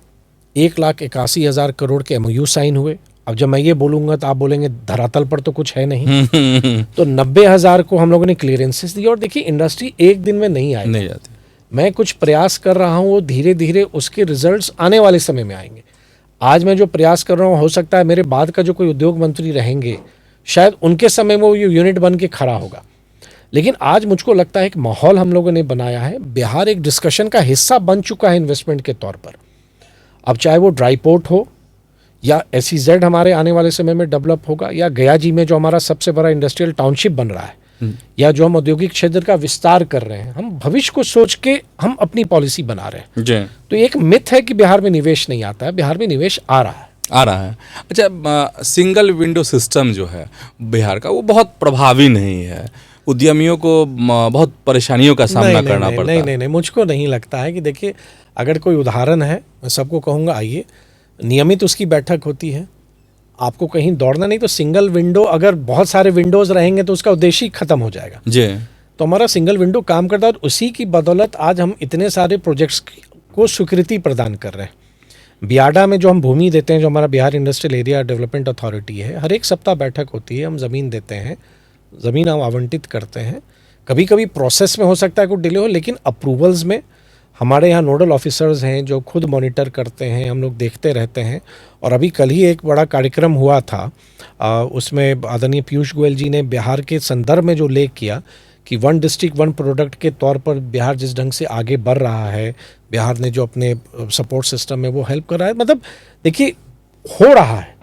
1,81,000 करोड़ के MOU साइन हुए। अब जब मैं ये बोलूँगा तो आप बोलेंगे धरातल पर तो कुछ है नहीं। तो 90,000 को हम लोगों ने क्लियरेंसेस दिए। और देखिए इंडस्ट्री एक दिन में नहीं आती। मैं कुछ प्रयास कर रहा हूँ, वो धीरे धीरे उसके रिजल्ट्स आने वाले समय में आएंगे। आज मैं जो प्रयास कर रहा हूँ, हो सकता है मेरे बाद का जो कोई उद्योग मंत्री रहेंगे, शायद उनके समय में वो ये यूनिट बन के खड़ा होगा। लेकिन आज मुझको लगता है एक माहौल हम लोगों ने बनाया है। बिहार एक डिस्कशन का हिस्सा बन चुका है इन्वेस्टमेंट के तौर पर। अब चाहे वो ड्राई पोर्ट हो या SEZ हमारे आने वाले समय में डेवलप होगा, या गया जी में जो हमारा सबसे बड़ा इंडस्ट्रियल टाउनशिप बन रहा है, या जो हम औद्योगिक क्षेत्र का विस्तार कर रहे हैं, हम भविष्य को सोच के हम अपनी पॉलिसी बना रहे हैं। तो एक मिथ है कि बिहार में निवेश नहीं आता है, बिहार में निवेश आ रहा है। अच्छा, सिंगल विंडो सिस्टम जो है बिहार का, वो बहुत प्रभावी नहीं है, उद्यमियों को बहुत परेशानियों का सामना करना पड़ता है। नहीं, मुझको नहीं लगता है कि देखिए, अगर कोई उदाहरण है, मैं सबको कहूँगा आइए, नियमित उसकी बैठक होती है, आपको कहीं दौड़ना नहीं। तो सिंगल विंडो, अगर बहुत सारे विंडोज़ रहेंगे तो उसका उद्देश्य ही खत्म हो जाएगा जी। तो हमारा सिंगल विंडो काम करता है, और उसी की बदौलत आज हम इतने सारे प्रोजेक्ट्स को स्वीकृति प्रदान कर रहे हैं। बियाडा में जो हम भूमि देते हैं, जो हमारा Bihar industrial area development authority है, हर एक सप्ताह बैठक होती है, हम ज़मीन देते हैं, ज़मीन हम आवंटित करते हैं। कभी कभी प्रोसेस में हो सकता है कुछ डिले हो, लेकिन अप्रूवल्स में हमारे यहाँ नोडल ऑफिसर्स हैं जो खुद मॉनिटर करते हैं, हम लोग देखते रहते हैं। और अभी कल ही एक बड़ा कार्यक्रम हुआ था, उसमें आदरणीय पीयूष गोयल जी ने बिहार के संदर्भ में जो उल्लेख किया कि 1 डिस्ट्रिक्ट 1 प्रोडक्ट के तौर पर बिहार जिस ढंग से आगे बढ़ रहा है, बिहार ने जो अपने सपोर्ट सिस्टम में वो हेल्प कर रहा है, मतलब देखिए हो रहा है,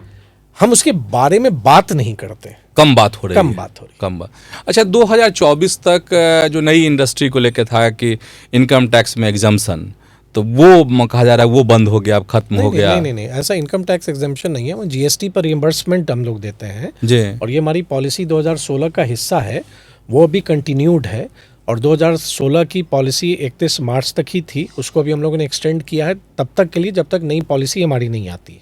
हम उसके बारे में बात नहीं करते, कम बात हो रही है। अच्छा, 2024 तक जो नई इंडस्ट्री को लेकर था कि इनकम टैक्स में एग्जम्पशन, तो वो कहा जा रहा है वो बंद हो गया, अब खत्म हो गया। नहीं, ऐसा इनकम टैक्स एग्जम्पशन नहीं है, वो GST पर रिइंबर्समेंट हम लोग देते हैं जी। और ये हमारी पॉलिसी 2016 का हिस्सा है, वो भी कंटिन्यूड है। और 2016 की पॉलिसी 31 मार्च तक ही थी, उसको अभी हम लोगों ने एक्सटेंड किया है तब तक के लिए जब तक नई पॉलिसी हमारी नहीं आती।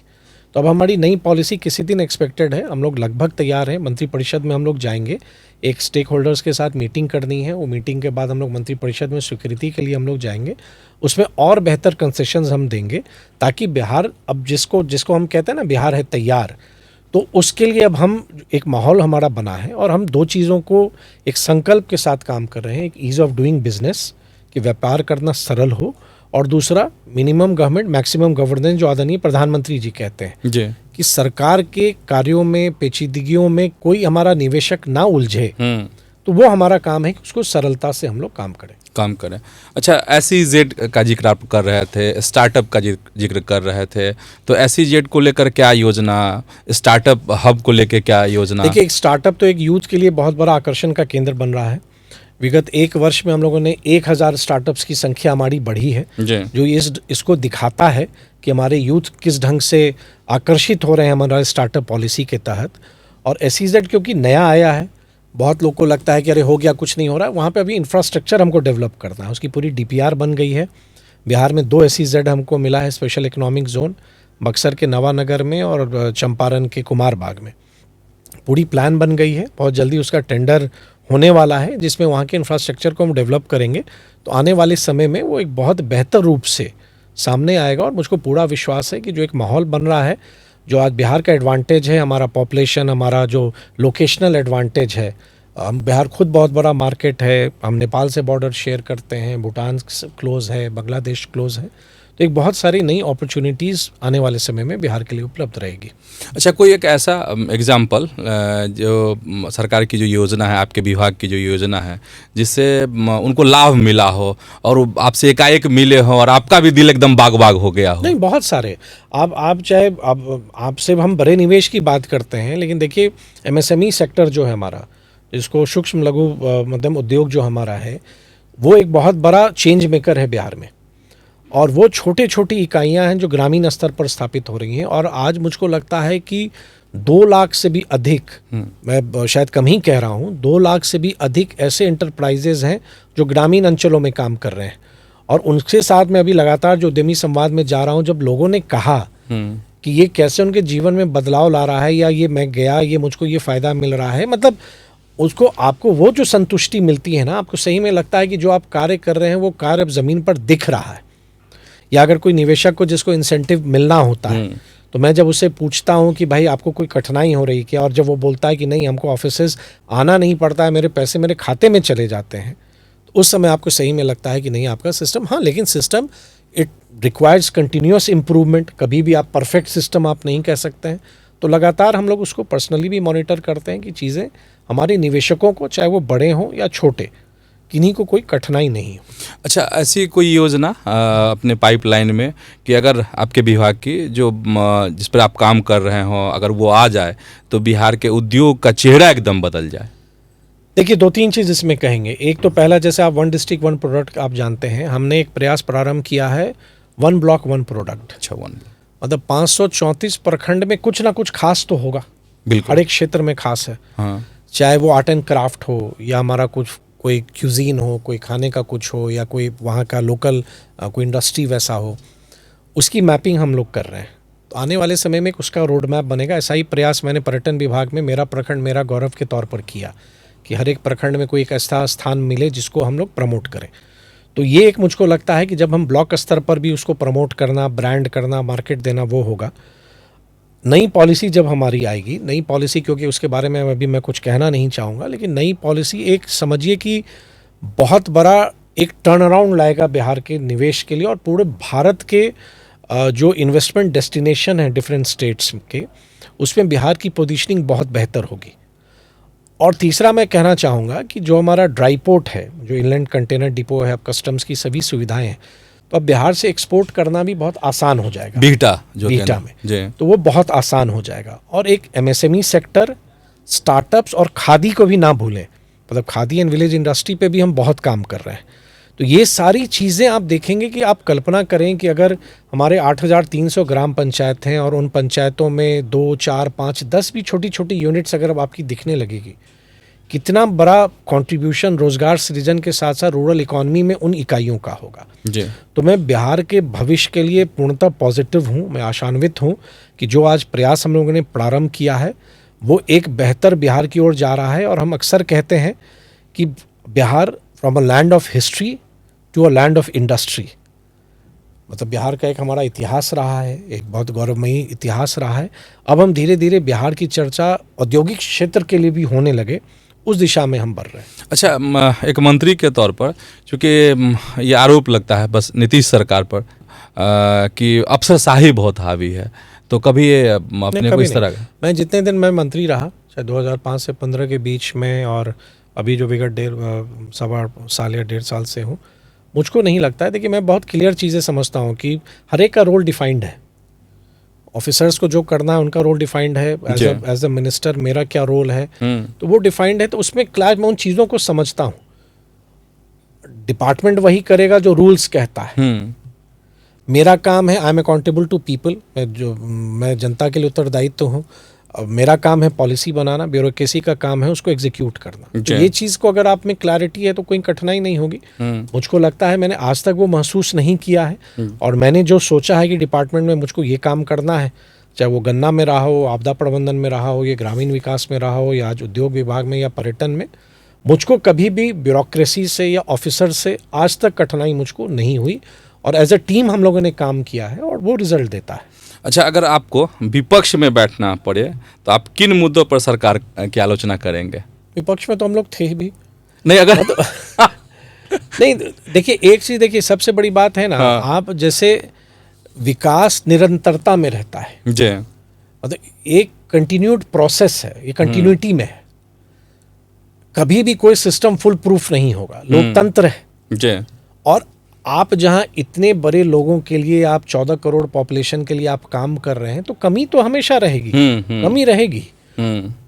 तो अब हमारी नई पॉलिसी किसी दिन एक्सपेक्टेड है, हम लोग लगभग तैयार हैं। मंत्री परिषद में हम लोग जाएंगे, एक स्टेक होल्डर्स के साथ मीटिंग करनी है, वो मीटिंग के बाद हम लोग मंत्री परिषद में स्वीकृति के लिए हम लोग जाएंगे, उसमें और बेहतर कंसेशंस हम देंगे, ताकि बिहार अब जिसको हम कहते हैं ना बिहार है तैयार, तो उसके लिए अब हम एक माहौल हमारा बना है और हम दो चीज़ों को एक संकल्प के साथ काम कर रहे हैं। एक ईज़ ऑफ डूइंग बिजनेस, कि व्यापार करना सरल हो, और दूसरा मिनिमम गवर्नमेंट मैक्सिमम गवर्नेंस, जो आदरणीय प्रधानमंत्री जी कहते हैं जी। कि सरकार के कार्यों में, पेचीदगियों में कोई हमारा निवेशक ना उलझे। तो वो हमारा काम है कि उसको सरलता से हम लोग काम करें। अच्छा, SEZ का जिक्र आप कर रहे थे, स्टार्टअप का जिक्र कर रहे थे, तो SEZ को लेकर क्या योजना, स्टार्टअप हब को लेकर क्या योजना? देखिए, एक स्टार्टअप तो एक यूथ के लिए बहुत बड़ा आकर्षण का केंद्र बन रहा है। विगत एक वर्ष में हम लोगों ने 1000 स्टार्टअप्स की संख्या हमारी बढ़ी है, जो इसको दिखाता है कि हमारे यूथ किस ढंग से आकर्षित हो रहे हैं हमारे स्टार्टअप पॉलिसी के तहत। और SEZ क्योंकि नया आया है, बहुत लोग को लगता है कि अरे हो गया, कुछ नहीं हो रहा है। वहाँ पे अभी इंफ्रास्ट्रक्चर हमको डेवलप करना है, उसकी पूरी DPR बन गई है। बिहार में 2 SEZ हमको मिला है, स्पेशल इकोनॉमिक जोन, बक्सर के नवानगर में और चंपारण के कुमारबाग में। पूरी प्लान बन गई है, बहुत जल्दी उसका टेंडर होने वाला है, जिसमें वहाँ के इंफ्रास्ट्रक्चर को हम डेवलप करेंगे। तो आने वाले समय में वो एक बहुत बेहतर रूप से सामने आएगा। और मुझको पूरा विश्वास है कि जो एक माहौल बन रहा है, जो आज बिहार का एडवांटेज है, हमारा पॉपुलेशन, हमारा जो लोकेशनल एडवांटेज है, बिहार खुद बहुत बड़ा मार्केट है, हम नेपाल से बॉर्डर शेयर करते हैं, भूटान क्लोज है, बांग्लादेश क्लोज है। तो एक बहुत सारी नई अपॉर्चुनिटीज़ आने वाले समय में बिहार के लिए उपलब्ध रहेगी। अच्छा, कोई एक ऐसा एग्जाम्पल जो सरकार की जो योजना है, आपके विभाग की जो योजना है, जिससे उनको लाभ मिला हो और आपसे एकाएक मिले हो और आपका भी दिल एकदम बाग बाग हो गया हो? नहीं, बहुत सारे। आप चाहे आपसे हम बड़े निवेश की बात करते हैं, लेकिन देखिए MSME सेक्टर जो है हमारा, जिसको सूक्ष्म लघु मध्यम उद्योग जो हमारा है, वो एक बहुत बड़ा चेंज मेकर है बिहार में। और वो छोटे छोटी इकाइयां हैं जो ग्रामीण स्तर पर स्थापित हो रही हैं। और आज मुझको लगता है कि 2 लाख से भी अधिक, मैं शायद कम ही कह रहा हूँ, 2 लाख से भी अधिक ऐसे एंटरप्राइजेज हैं जो ग्रामीण अंचलों में काम कर रहे हैं। और उनके साथ मैं अभी लगातार जो उद्यमी संवाद में जा रहा हूँ, जब लोगों ने कहा कि ये कैसे उनके जीवन में बदलाव ला रहा है, या ये मैं गया, ये मुझको ये फ़ायदा मिल रहा है, मतलब उसको आपको वो जो संतुष्टि मिलती है ना, आपको सही में लगता है कि जो आप कार्य कर रहे हैं वो कार्य अब ज़मीन पर दिख रहा है। या अगर कोई निवेशक को जिसको इंसेंटिव मिलना होता है, तो मैं जब उससे पूछता हूँ कि भाई आपको कोई कठिनाई हो रही क्या, और जब वो बोलता है कि नहीं, हमको ऑफिसेज आना नहीं पड़ता है, मेरे पैसे मेरे खाते में चले जाते हैं, तो उस समय आपको सही में लगता है कि नहीं, आपका सिस्टम, हाँ, लेकिन system it requires continuous improvement. कभी भी आप परफेक्ट सिस्टम आप नहीं कह सकते हैं। तो लगातार हम लोग उसको पर्सनली भी मॉनिटर करते हैं कि चीज़ें हमारे निवेशकों को, चाहे वो बड़े हों या छोटे, किन्हीं को कोई कठिनाई नहीं हो। अच्छा, ऐसी कोई योजना अपने पाइपलाइन में कि अगर आपके विभाग की जो जिस पर आप काम कर रहे हो, अगर वो आ जाए तो बिहार के उद्योग का चेहरा एकदम बदल जाए? देखिए, 2-3 चीज़ इसमें कहेंगे। एक तो पहला, जैसे आप 1 डिस्ट्रिक्ट 1 प्रोडक्ट आप जानते हैं, हमने एक प्रयास प्रारंभ किया है 1 ब्लॉक 1 प्रोडक्ट। अच्छा, 1 मतलब 534 प्रखंड में कुछ ना कुछ खास तो होगा, बिल्कुल, हर एक क्षेत्र में खास है। हाँ। चाहे वो आर्ट एंड क्राफ्ट हो, या हमारा कुछ कोई क्यूजीन हो, कोई खाने का कुछ हो, या कोई वहाँ का लोकल कोई इंडस्ट्री वैसा हो, उसकी मैपिंग हम लोग कर रहे हैं। तो आने वाले समय में उसका रोड मैप बनेगा। ऐसा ही प्रयास मैंने पर्यटन विभाग में मेरा प्रखंड मेरा गौरव के तौर पर किया कि हर एक प्रखंड में कोई एक ऐसा स्थान मिले जिसको हम लोग प्रमोट करें। तो ये एक मुझको लगता है कि जब हम ब्लॉक स्तर पर भी उसको प्रमोट करना, ब्रांड करना, मार्केट देना, वो होगा। नई पॉलिसी जब हमारी आएगी, नई पॉलिसी, क्योंकि उसके बारे में अभी मैं कुछ कहना नहीं चाहूँगा, लेकिन नई पॉलिसी एक समझिए कि बहुत बड़ा एक टर्न अराउंड लाएगा बिहार के निवेश के लिए, और पूरे भारत के जो इन्वेस्टमेंट डेस्टिनेशन है डिफरेंट स्टेट्स के, उसमें बिहार की पोजीशनिंग बहुत बेहतर होगी। और तीसरा मैं कहना चाहूँगा कि जो हमारा ड्राई पोर्ट है, जो इनलैंड कंटेनर डिपो है, कस्टम्स की सभी सुविधाएं हैं, तो अब बिहार से एक्सपोर्ट करना भी बहुत आसान हो जाएगा। बीटा में तो वो बहुत आसान हो जाएगा। और एक MSME सेक्टर, स्टार्टअप्स और खादी को भी ना भूलें, मतलब खादी एंड विलेज इंडस्ट्री पे भी हम बहुत काम कर रहे हैं। तो ये सारी चीज़ें आप देखेंगे कि आप कल्पना करें कि अगर हमारे 8,300 ग्राम पंचायत हैं और उन पंचायतों में 2, 4, 5, 10 भी छोटी छोटी यूनिट्स अगर अब आपकी दिखने लगेगी, कितना बड़ा कंट्रीब्यूशन रोजगार सृजन के साथ साथ रूरल इकोनॉमी में उन इकाइयों का होगा जी। तो मैं बिहार के भविष्य के लिए पूर्णतः पॉजिटिव हूँ। मैं आशान्वित हूँ कि जो आज प्रयास हम लोगों ने प्रारंभ किया है वो एक बेहतर बिहार की ओर जा रहा है। और हम अक्सर कहते हैं कि Bihar from a land of history to a land of industry, मतलब बिहार का एक हमारा इतिहास रहा है, एक बहुत गौरवमयी इतिहास रहा है। अब हम धीरे धीरे बिहार की चर्चा औद्योगिक क्षेत्र के लिए भी होने लगे, उस दिशा में हम बढ़ रहे हैं। अच्छा, एक मंत्री के तौर पर, चूँकि ये आरोप लगता है बस नीतीश सरकार पर कि अफसरशाही बहुत हावी है, तो कभी ये अपने को इस तरह का? मैं जितने दिन मैं मंत्री रहा, शायद 2005 से 15 के बीच में, और अभी जो विगत 1.5 या 1.5 साल से हूँ, मुझको नहीं लगता है। देखिए, मैं बहुत क्लियर चीज़ें समझता हूँ कि हर एक का रोल डिफाइंड है। ऑफिसर्स को जो करना है उनका रोल डिफाइंड है, एज अ मिनिस्टर मेरा क्या रोल है, तो वो डिफाइंड है। तो उसमें क्लास में उन चीज़ों को समझता हूँ। डिपार्टमेंट वही करेगा जो रूल्स कहता है। मेरा काम है, I am accountable to people, मैं जनता के लिए उत्तरदायित्व हूँ। मेरा काम है पॉलिसी बनाना, ब्यूरोक्रेसी का काम है उसको एग्जीक्यूट करना। तो ये चीज़ को अगर आप में क्लैरिटी है तो कोई कठिनाई नहीं होगी। मुझको लगता है मैंने आज तक वो महसूस नहीं किया है, और मैंने जो सोचा है कि डिपार्टमेंट में मुझको ये काम करना है, चाहे वो गन्ना में रहा हो, आपदा प्रबंधन में रहा हो, या ग्रामीण विकास में रहा हो, या आज उद्योग विभाग में या पर्यटन में, मुझको कभी भी ब्यूरोक्रेसी से या ऑफिसर से आज तक कठिनाई मुझको नहीं हुई। और एज अ टीम हम लोगों ने काम किया है और वो रिजल्ट देता है। अच्छा, अगर आपको विपक्ष में बैठना पड़े तो आप किन मुद्दों पर सरकार की आलोचना करेंगे? विपक्ष में तो हम लोग थे ही भी नहीं, अगर नहीं, देखिए एक चीज़, देखिए सबसे बड़ी बात है ना, आप जैसे विकास निरंतरता में रहता है जी, मतलब एक कंटिन्यूड प्रोसेस है, ये कंटिन्यूटी में है। कभी भी कोई सिस्टम फुल प्रूफ नहीं होगा, लोकतंत्र है जी। और आप जहां इतने बड़े लोगों के लिए, आप 14 करोड़ पॉपुलेशन के लिए आप काम कर रहे हैं, तो कमी तो हमेशा रहेगी, कमी रहेगी।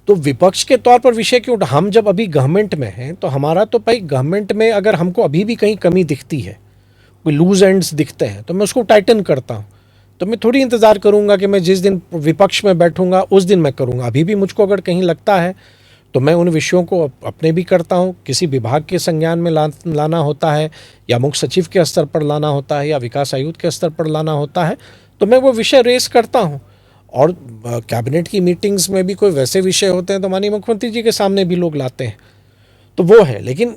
तो विपक्ष के तौर पर विषय क्यों? हम जब अभी गवर्नमेंट में हैं तो हमारा तो भाई गवर्नमेंट में अगर हमको अभी भी कहीं कमी दिखती है, कोई लूज एंड्स दिखते हैं, तो मैं उसको टाइटन करता हूँ। तो मैं थोड़ी इंतज़ार करूँगा कि मैं जिस दिन विपक्ष में बैठूंगा उस दिन मैं करूँगा। अभी भी मुझको अगर कहीं लगता है तो मैं उन विषयों को अपने भी करता हूँ, किसी विभाग के संज्ञान में लाना होता है, या मुख्य सचिव के स्तर पर लाना होता है, या विकास आयुक्त के स्तर पर लाना होता है, तो मैं वो विषय रेस करता हूँ। और कैबिनेट की मीटिंग्स में भी कोई वैसे विषय होते हैं तो माननीय मुख्यमंत्री जी के सामने भी लोग लाते हैं, तो वो है। लेकिन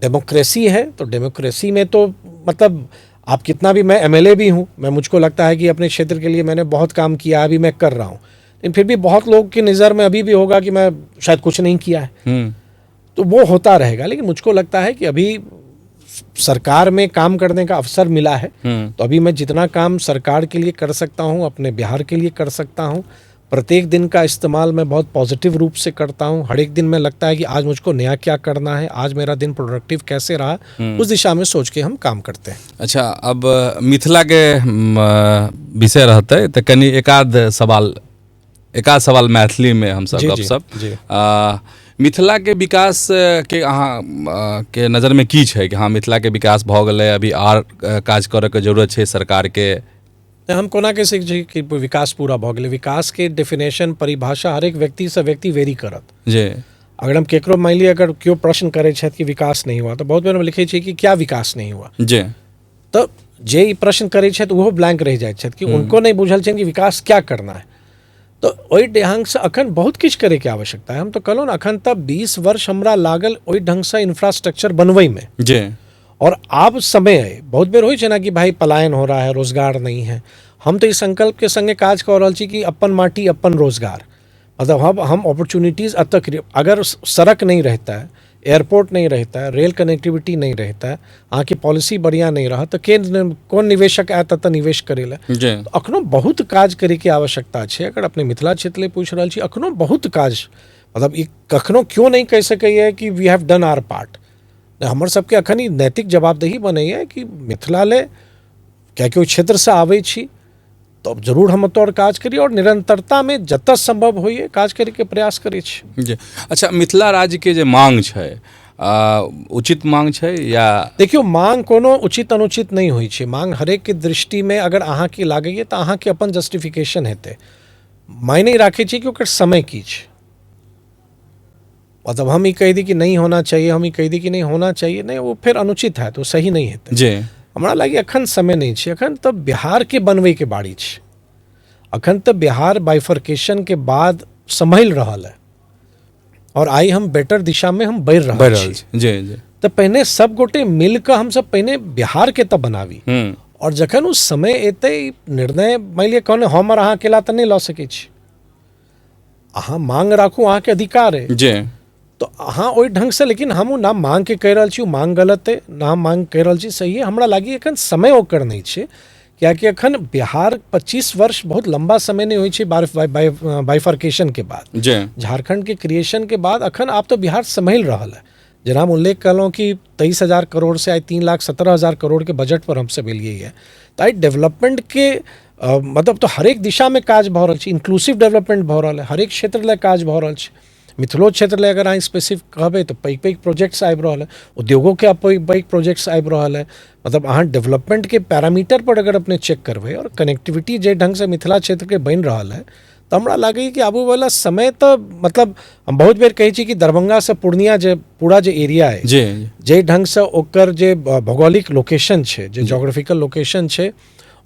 डेमोक्रेसी है, तो डेमोक्रेसी में तो मतलब आप कितना भी, मैं एमएलए भी हूँ, मैं मुझको लगता है कि अपने क्षेत्र के लिए मैंने बहुत काम किया, अभी मैं कर रहा हूँ, लेकिन फिर भी बहुत लोग की नज़र में अभी भी होगा कि मैं शायद कुछ नहीं किया है, तो वो होता रहेगा। लेकिन मुझको लगता है कि अभी सरकार में काम करने का अवसर मिला है, तो अभी मैं जितना काम सरकार के लिए कर सकता हूँ, अपने बिहार के लिए कर सकता हूँ। प्रत्येक दिन का इस्तेमाल मैं बहुत पॉजिटिव रूप से करता हूँ। हर एक दिन में लगता है कि आज मुझको नया क्या करना है, आज मेरा दिन प्रोडक्टिव कैसे रहा, उस दिशा में सोच के हम काम करते हैं। अच्छा, अब मिथिला के विषय रहते तो कनी एकाध सवाल मैथिली में हम सब गपशप। मिथिला के विकास के अहाँ के नज़र में की छै कि हाँ मिथिला के विकास भऽ गेलै, अभी आर काज करऽ के जरूरत छै सरकार के? हम कोना के सकै छी कि विकास पूरा भऽ गेलै? विकास के डेफिनेशन, परिभाषा हर एक व्यक्ति से व्यक्ति वेरी करत जी। अगर हम केकरो मान लिया अगर क्यों प्रश्न करे छथि कि विकास नहीं हुआ, तो बहुत बार हम लिखे छी कि क्या विकास नहीं हुआ जी, तो जे ई प्रश्न करे छथि ओहो ब्लैंक रह जाइत छथि कि उनको नहीं बुझल छनि कि विकास क्या करना है। तो ओहि ढंग से अखन बहुत किछु करे के आवश्यकता है। हम तो कहलहुँ ना, अखन तक 20 वर्ष हमरा लागल ओहि ढंग से इंफ्रास्ट्रक्चर बनवै में जी, और अब समय है। बहुत बेर होइ छै ना कि भाई पलायन हो रहा है, रोजगार नहीं है। हम तो इस संकल्प के संगे काज कर रहल छी कि अपन माटी अपन रोजगार, मतलब हम अपॉर्चुनिटीज अतः, अगर सड़क नहीं रहता है, एयरपोर्ट नहीं रहता है, रेल कनेक्टिविटी नहीं रहता है, अहाँ की पॉलिसी बढ़िया नहीं रहा, तो कौन निवेशक आयत एतऽ निवेश करे ला? तो अखनो बहुत काज करे के आवश्यकता है। अगर अपने मिथिला क्षेत्र ले पूछ रहल छी, अखनो बहुत काज, मतलब ई कखनो क्यों नहीं कह सकैए कि we have done our part. हमर सबके अखन ई नैतिक जवाबदेही बनैए कि मिथिला ले कियाकि ओहि क्षेत्र से आबै छी, तो जरूर हम तौर काज करिए और निरंतरता में जतऽ संभव होइए काज करे के प्रयास करै छी। जी। अच्छा, मिथिला राज्य के जे मांग छै, उचित मांग छै या? देखियो, मांग कोनो उचित अनुचित नहीं होइ छै। मांग हरेक के दृष्टि में अगर अहाँ के लागैए तो अहाँ के अपन जस्टिफिकेशन हेतै। मायने राखै छै कि ओकर समय की छै। मतलब हम ही कह दी कि नहीं होना चाहिए, हम ही कह दी कि नहीं होना चाहिए, नहीं, वो फिर अनुचित है, तो सही नहीं हेतै जी। हमरा लगे अखन समय नहीं छै, अखन तो बिहार के बनवे के बाड़ी छै। अखन तो बिहार बाइफर्केशन के बाद संभल रहा है और आई हम बेटर दिशा में हम बढ़ रहा छी। जी जी। तो पहले सब गोटे मिलकर हम सब पहले बिहार के तब बनावी और जखन उस समय एते निर्णय मान लिअ कहने हम और अहाँ अकेला तऽ नहीं लऽ सकै छी, अहाँ मांग राखू, अहाँके अधिकार है, जी तो अहाँ ओहि ढंग से, लेकिन हम ना मांग के कहि रहल छी, मांग गलत है, ना हम मांग कहि रहल छी सही है। हमरा लागी एखन समय ओकर नहीं छै, कियाकि एखन बिहार 25 वर्ष बहुत लंबा समय नहीं होइ छै बाइफर्केशन के बाद, जी झारखंड के क्रिएशन के बाद अखन आब तो बिहार संभल रहल है। जेना हम उल्लेख कलहुँ कि 23,000 करोड़ से आइ 3,17,000 करोड़ के बजट पर हमसे मिलिए है, तो आई डेवलपमेंट के मतलब तो हरेक दिशा में काज भऽ रहल छै, इंक्लूसिव डेवलपमेंट भऽ रहल है, हरेक क्षेत्र ले काज भऽ रहल छै। मिथिलो क्षेत्र ले अगर अहाँ स्पेसिफिक कहबै तो पैघ पैघ प्रोजेक्ट्स आबि रहल है, उद्योगों के पैघ पैघ प्रोजेक्ट्स आबि रहल है। मतलब अहाँ डेवलपमेंट के पैरामीटर पर अगर अपने चेक करबै और कनेक्टिविटी जे ढंग से मिथिला क्षेत्र के बनि रहल है, तो हमरा लागैए कि आबू वाला समय तो मतलब हम बहुत बेर कहै छी कि दरभंगा से पूर्णिया जे पूरा जे एरिया है, जी जे ढंग से ओकर जे भौगोलिक लोकेशन छै, जे जोग्राफिकल लोकेशन छै,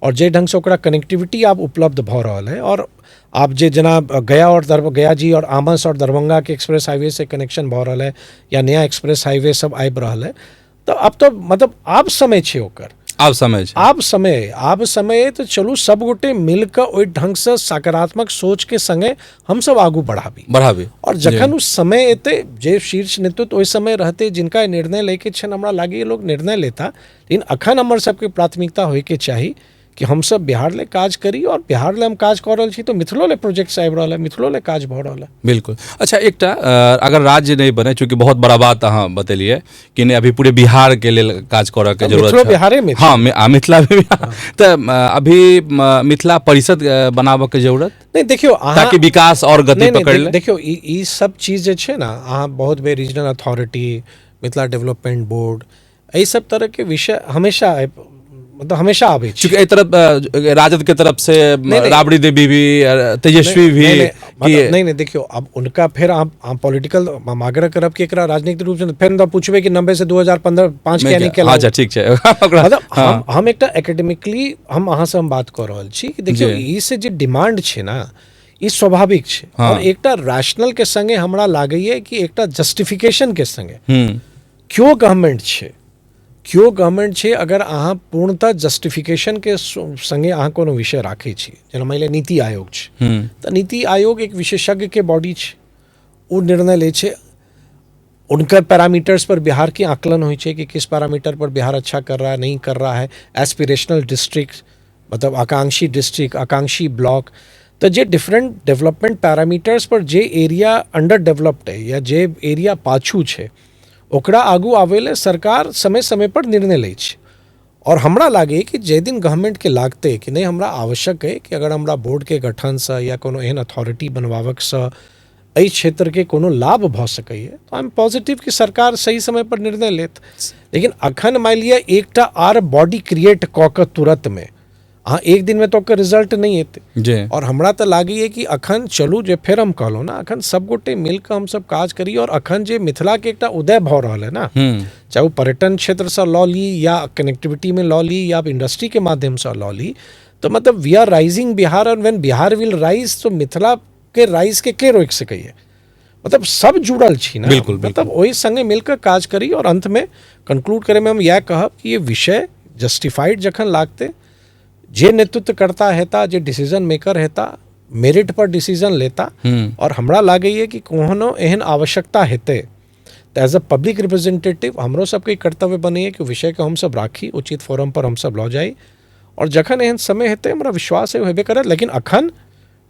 और जे ढंग से ओकरा कनेक्टिविटी आब उपलब्ध भऽ रहल है, और आप जे जना गया और गया जी और आमस और दरभंगा के एक्सप्रेस हाईवे से कनेक्शन भऽ रहल है, या नया एक्सप्रेस हाईवे सब आबि रहल है, तो अब तो मतलब आब समय छै ओकर, आब समय छै, आब समय तो चलू सब गोटे मिलकर ओहि ढंग से सकारात्मक सोच के संगे हम सब आगू बढ़ाबी। और जखन उस समय एते जे शीर्ष नेतृत्व ओहि समय रहते जिनका निर्णय लेके छन, हमरा लागे ये लोग निर्णय लेता, लेकिन अखन हमर सबके प्राथमिकता होय के चाही कि हम सब बिहार ले काज करी, और बिहार ले हम काज कर रहल छी तो मिथिलो ले प्रोजेक्ट्स आबि रहल है, मिथिलो ले काज भऽ रहल है। बिल्कुल। अच्छा, एकटा अगर राज्य नहीं बने, चूंकि बहुत बड़ा बात अहाँ बतेलिए कि नहीं अभी पूरे बिहार के लिए काज करऽ के जरूरत मिथिलो है। बिहारे में छै। हाँ, मिथिला भी तो अभी मिथिला परिषद बनाबऽ के जरूरत नहीं, देखियो ताकि विकास और गति पकड़ ले। देखियो ई सब चीज जे छै ना, अहाँ बहुत बेर regional authority, Mithila development board, एहि सब तरह के विषय हमेशा मतलब हमेशा आबै छै। चूंकि एहि तरफ राजद के तरफ से राबड़ी देवी भी, तेजस्वी भी नहीं, देखियो अब उनका फिर आप पॉलिटिकल हम आग्रह करब कि एकरा राजनीतिक रूप से फिर पूछबे कि 90 से 2015-5 के यानी के अच्छा ठीक छै। मतलब हम एकटा एकेडमिकली हम अहाँ से हम बात कर रहल छी कि देखियो ई से जे डिमांड छै ना, ई स्वाभाविक छै, और एकटा रैशनल के संगे हमरा लागैए कि एकटा जस्टिफिकेशन के संगे क्यों गवर्नमेंट छै, अगर अहाँ पूर्णतः जस्टिफिकेशन के संगे अहाँ कोनो विषय राखै छी, जेना मानि लिअ नीति आयोग छै, तऽ नीति आयोग एक विशेषज्ञ के बॉडी छै, ओ निर्णय ले छै, उनकर पैरामीटर्स पर बिहार की आकलन होइ छै कि किस पैरामीटर पर बिहार अच्छा कर रहा है, नहीं कर रहा है, एस्पिरेशनल डिस्ट्रिक्ट मतलब आकांक्षी डिस्ट्रिक्ट, आकांक्षी ब्लॉक, तो जे डिफरेंट डेवलपमेंट पैरामीटर्स पर जे एरिया अंडर डेवलप्ड है या जे एरिया पाछू छै, ओकरा आगू आवे ले सरकार समय समय पर निर्णय लै छै। और हमरा लागे कि जे दिन गवर्नमेंट के लागते कि नहीं हमरा आवश्यक है कि अगर हमरा बोर्ड के गठन से या कोनो एहन अथॉरिटी बनवावक से एहि क्षेत्र के कोनो लाभ भऽ सकैए, तो आई एम पॉजिटिव कि सरकार सही समय पर निर्णय लेत। लेकिन अखन मान लिअ एकटा आर बॉडी क्रिएट कऽ कऽ तुरंत में हाँ एक दिन में तो ओकर रिजल्ट नहीं हेतै, और हमरा तो लागैए कि अखन चलू जे फेर हम कहलहुँ ना, अखन सब गोटे मिलकर हम सब काज करी, और अखन जे मिथिला के एकटा उदय भऽ रहल है ना, चाहे वो पर्यटन क्षेत्र से लऽ ली या कनेक्टिविटी में लऽ ली या इंडस्ट्री के माध्यम से लऽ ली, तो मतलब वी आर राइजिंग बिहार, और व्हेन बिहार विल राइज तो मिथिला के राइज के रोकि सकैए। मतलब सब जुड़ल छी ना, बिल्कुल, मतलब ओहि संगे मिलकर काज करी। और अंत में कंक्लूड करे में हम यह कहब कि ये विषय जस्टिफाइड जखन लागते, जे नेतृत्व करता हेता, जे डिसीजन मेकर हेता, मेरिट पर डिसीजन लेता, और हमरा लागैए कि कोनो एहन आवश्यकता हेते तो एज अ पब्लिक रिप्रेजेंटेटिव हमरो सबके कर्तव्य बनैए कि विषय के हम सब राखी, उचित फोरम पर हम सब लऽ जाई, और जखन एहन समय हेते हमरा विश्वास है हेबे करत। लेकिन अखन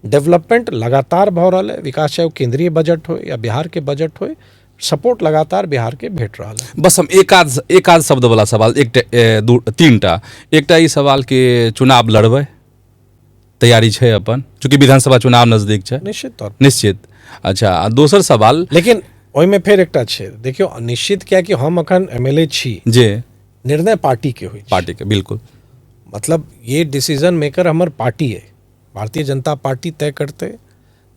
डेवलपमेंट लगातार भऽ रहल है, विकास चाहे केंद्रीय बजट हो या बिहार के बजट हो, सपोर्ट लगातार बिहार के भेट रहा है। बस हम एक आध शब्द वाला सवाल, तीनटा, एकटा ई सवाल कि चुनाव लड़बै तैयारी छै अपन, चूंकि विधानसभा चुनाव नजदीक छै, निश्चित। अच्छा, दोसर सवाल, लेकिन ओहिमे फेर एकटा छै, देखियो निश्चित क्या कि हम अखन एमएलए छी, जे निर्णय पार्टी के होइ छै, पार्टी के, बिल्कुल, मतलब ये डिसीजन मेकर हमर पार्टी है, भारतीय जनता पार्टी तय करते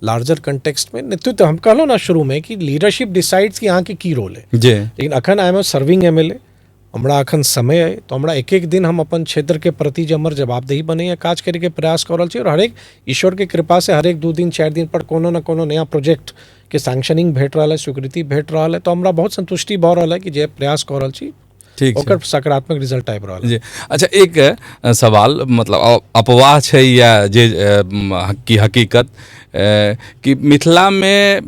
लार्जर कंटेक्स्ट में नेतृत्व। हम कहलो ना शुरू में कि लीडरशिप डिसाइड्स कि यहाँ की रोल है, लेकिन अखन I am a serving MLA, हमरा अखन समय है, तो हमरा एक एक दिन हम अपन क्षेत्र के प्रति जे हमर जवाबदेही बने काज करे के प्रयास कर रहल छी, और हरेक ईश्वर के कृपा से हरेक 2 दिन 4 दिन पर कोनो न कोनो नया प्रोजेक्ट के सैंक्शनिंग भेट रहा है, स्वीकृति भेट रहा है, तो हमरा बहुत संतुष्टि भऽ रहल है कि जे प्रयास कर रहल छी ठीक ओकर सकारात्मक रिजल्ट आबि रहल जी। अच्छा, एक सवाल, मतलब अफवाह छै या जे की हकीकत कि मिथिला में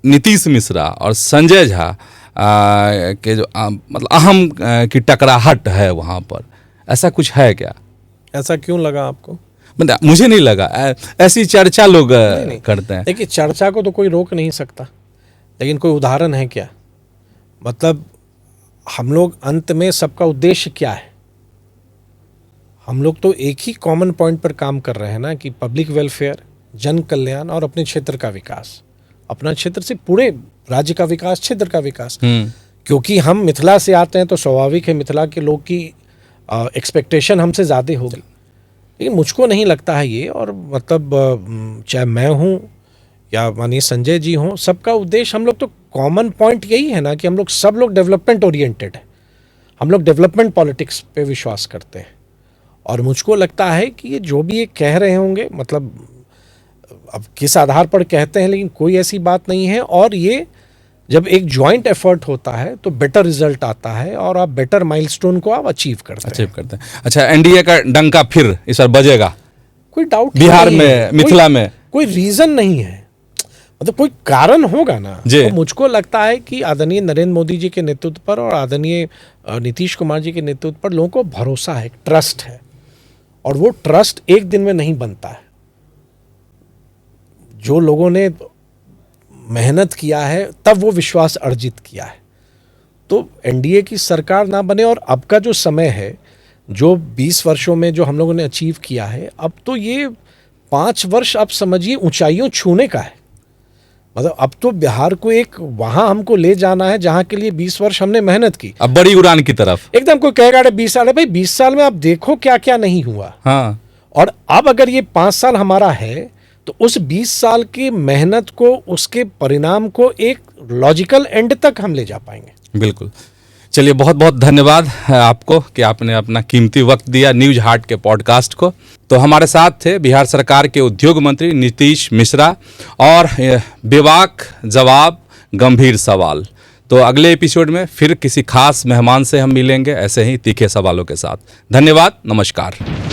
नीतीश मिश्रा और संजय झा के जो मतलब अहम की टकराहट है वहाँ पर, ऐसा कुछ है क्या? ऐसा क्यों लगा आपको? मतलब मुझे नहीं लगा, ऐसी चर्चा लोग नहीं। करते हैं। देखिए, चर्चा को तो कोई रोक नहीं सकता, लेकिन कोई उदाहरण है क्या? मतलब हम लोग अंत में सबका उद्देश्य क्या है? हम लोग तो एक ही कॉमन पॉइंट पर काम कर रहे हैं ना, कि पब्लिक वेलफेयर, जन कल्याण और अपने क्षेत्र का विकास। अपना क्षेत्र से पूरे राज्य का विकास, क्षेत्र का विकास। क्योंकि हम मिथिला से आते हैं तो स्वाभाविक है मिथिला के लोग की एक्सपेक्टेशन हमसे ज़्यादा होगी, लेकिन मुझको नहीं लगता है ये। और मतलब चाहे मैं हूँ या मानिए संजय जी हों, सबका उद्देश्य, हम लोग तो कॉमन पॉइंट यही है ना कि हम लोग सब लोग डेवलपमेंट ओरिएंटेड है, हम लोग डेवलपमेंट पॉलिटिक्स पे विश्वास करते हैं। और मुझको लगता है कि ये जो भी ये कह रहे होंगे, मतलब अब किस आधार पर कहते हैं, लेकिन कोई ऐसी बात नहीं है। और ये जब एक जॉइंट एफर्ट होता है तो बेटर रिजल्ट आता है और आप बेटर माइलस्टोन को आप अचीव करते हैं। अच्छा, एनडीए का डंका फिर इस बार बजेगा? कोई डाउट बिहार में, मिथिला में कोई रीजन नहीं है, मतलब कोई कारण होगा ना। तो मुझको लगता है कि आदरणीय नरेंद्र मोदी जी के नेतृत्व पर और आदरणीय नीतीश कुमार जी के नेतृत्व पर लोगों को भरोसा है, ट्रस्ट है। और वो ट्रस्ट एक दिन में नहीं बनता है। जो लोगों ने मेहनत किया है तब वो विश्वास अर्जित किया है। तो एनडीए की सरकार ना बने, और अब का जो समय है, जो 20 वर्षों में जो हम लोगों ने अचीव किया है, अब तो ये 5 वर्ष आप समझिए ऊंचाइयों छूने का है। मतलब अब तो बिहार को एक वहां हमको ले जाना है जहां के लिए 20 वर्ष हमने मेहनत की, अब बड़ी उड़ान की तरफ। एकदम कोई कहेगा अरे 20 साल है, भाई 20 साल में आप देखो क्या क्या नहीं हुआ। हाँ। और अब अगर ये 5 साल हमारा है तो उस 20 साल की मेहनत को, उसके परिणाम को एक लॉजिकल एंड तक हम ले जा पाएंगे। बिल्कुल। चलिए, बहुत बहुत धन्यवाद आपको कि आपने अपना कीमती वक्त दिया न्यूज हार्ट के पॉडकास्ट को। तो हमारे साथ थे बिहार सरकार के उद्योग मंत्री नीतीश मिश्रा, और बेबाक जवाब, गंभीर सवाल। तो अगले एपिसोड में फिर किसी खास मेहमान से हम मिलेंगे, ऐसे ही तीखे सवालों के साथ। धन्यवाद, नमस्कार।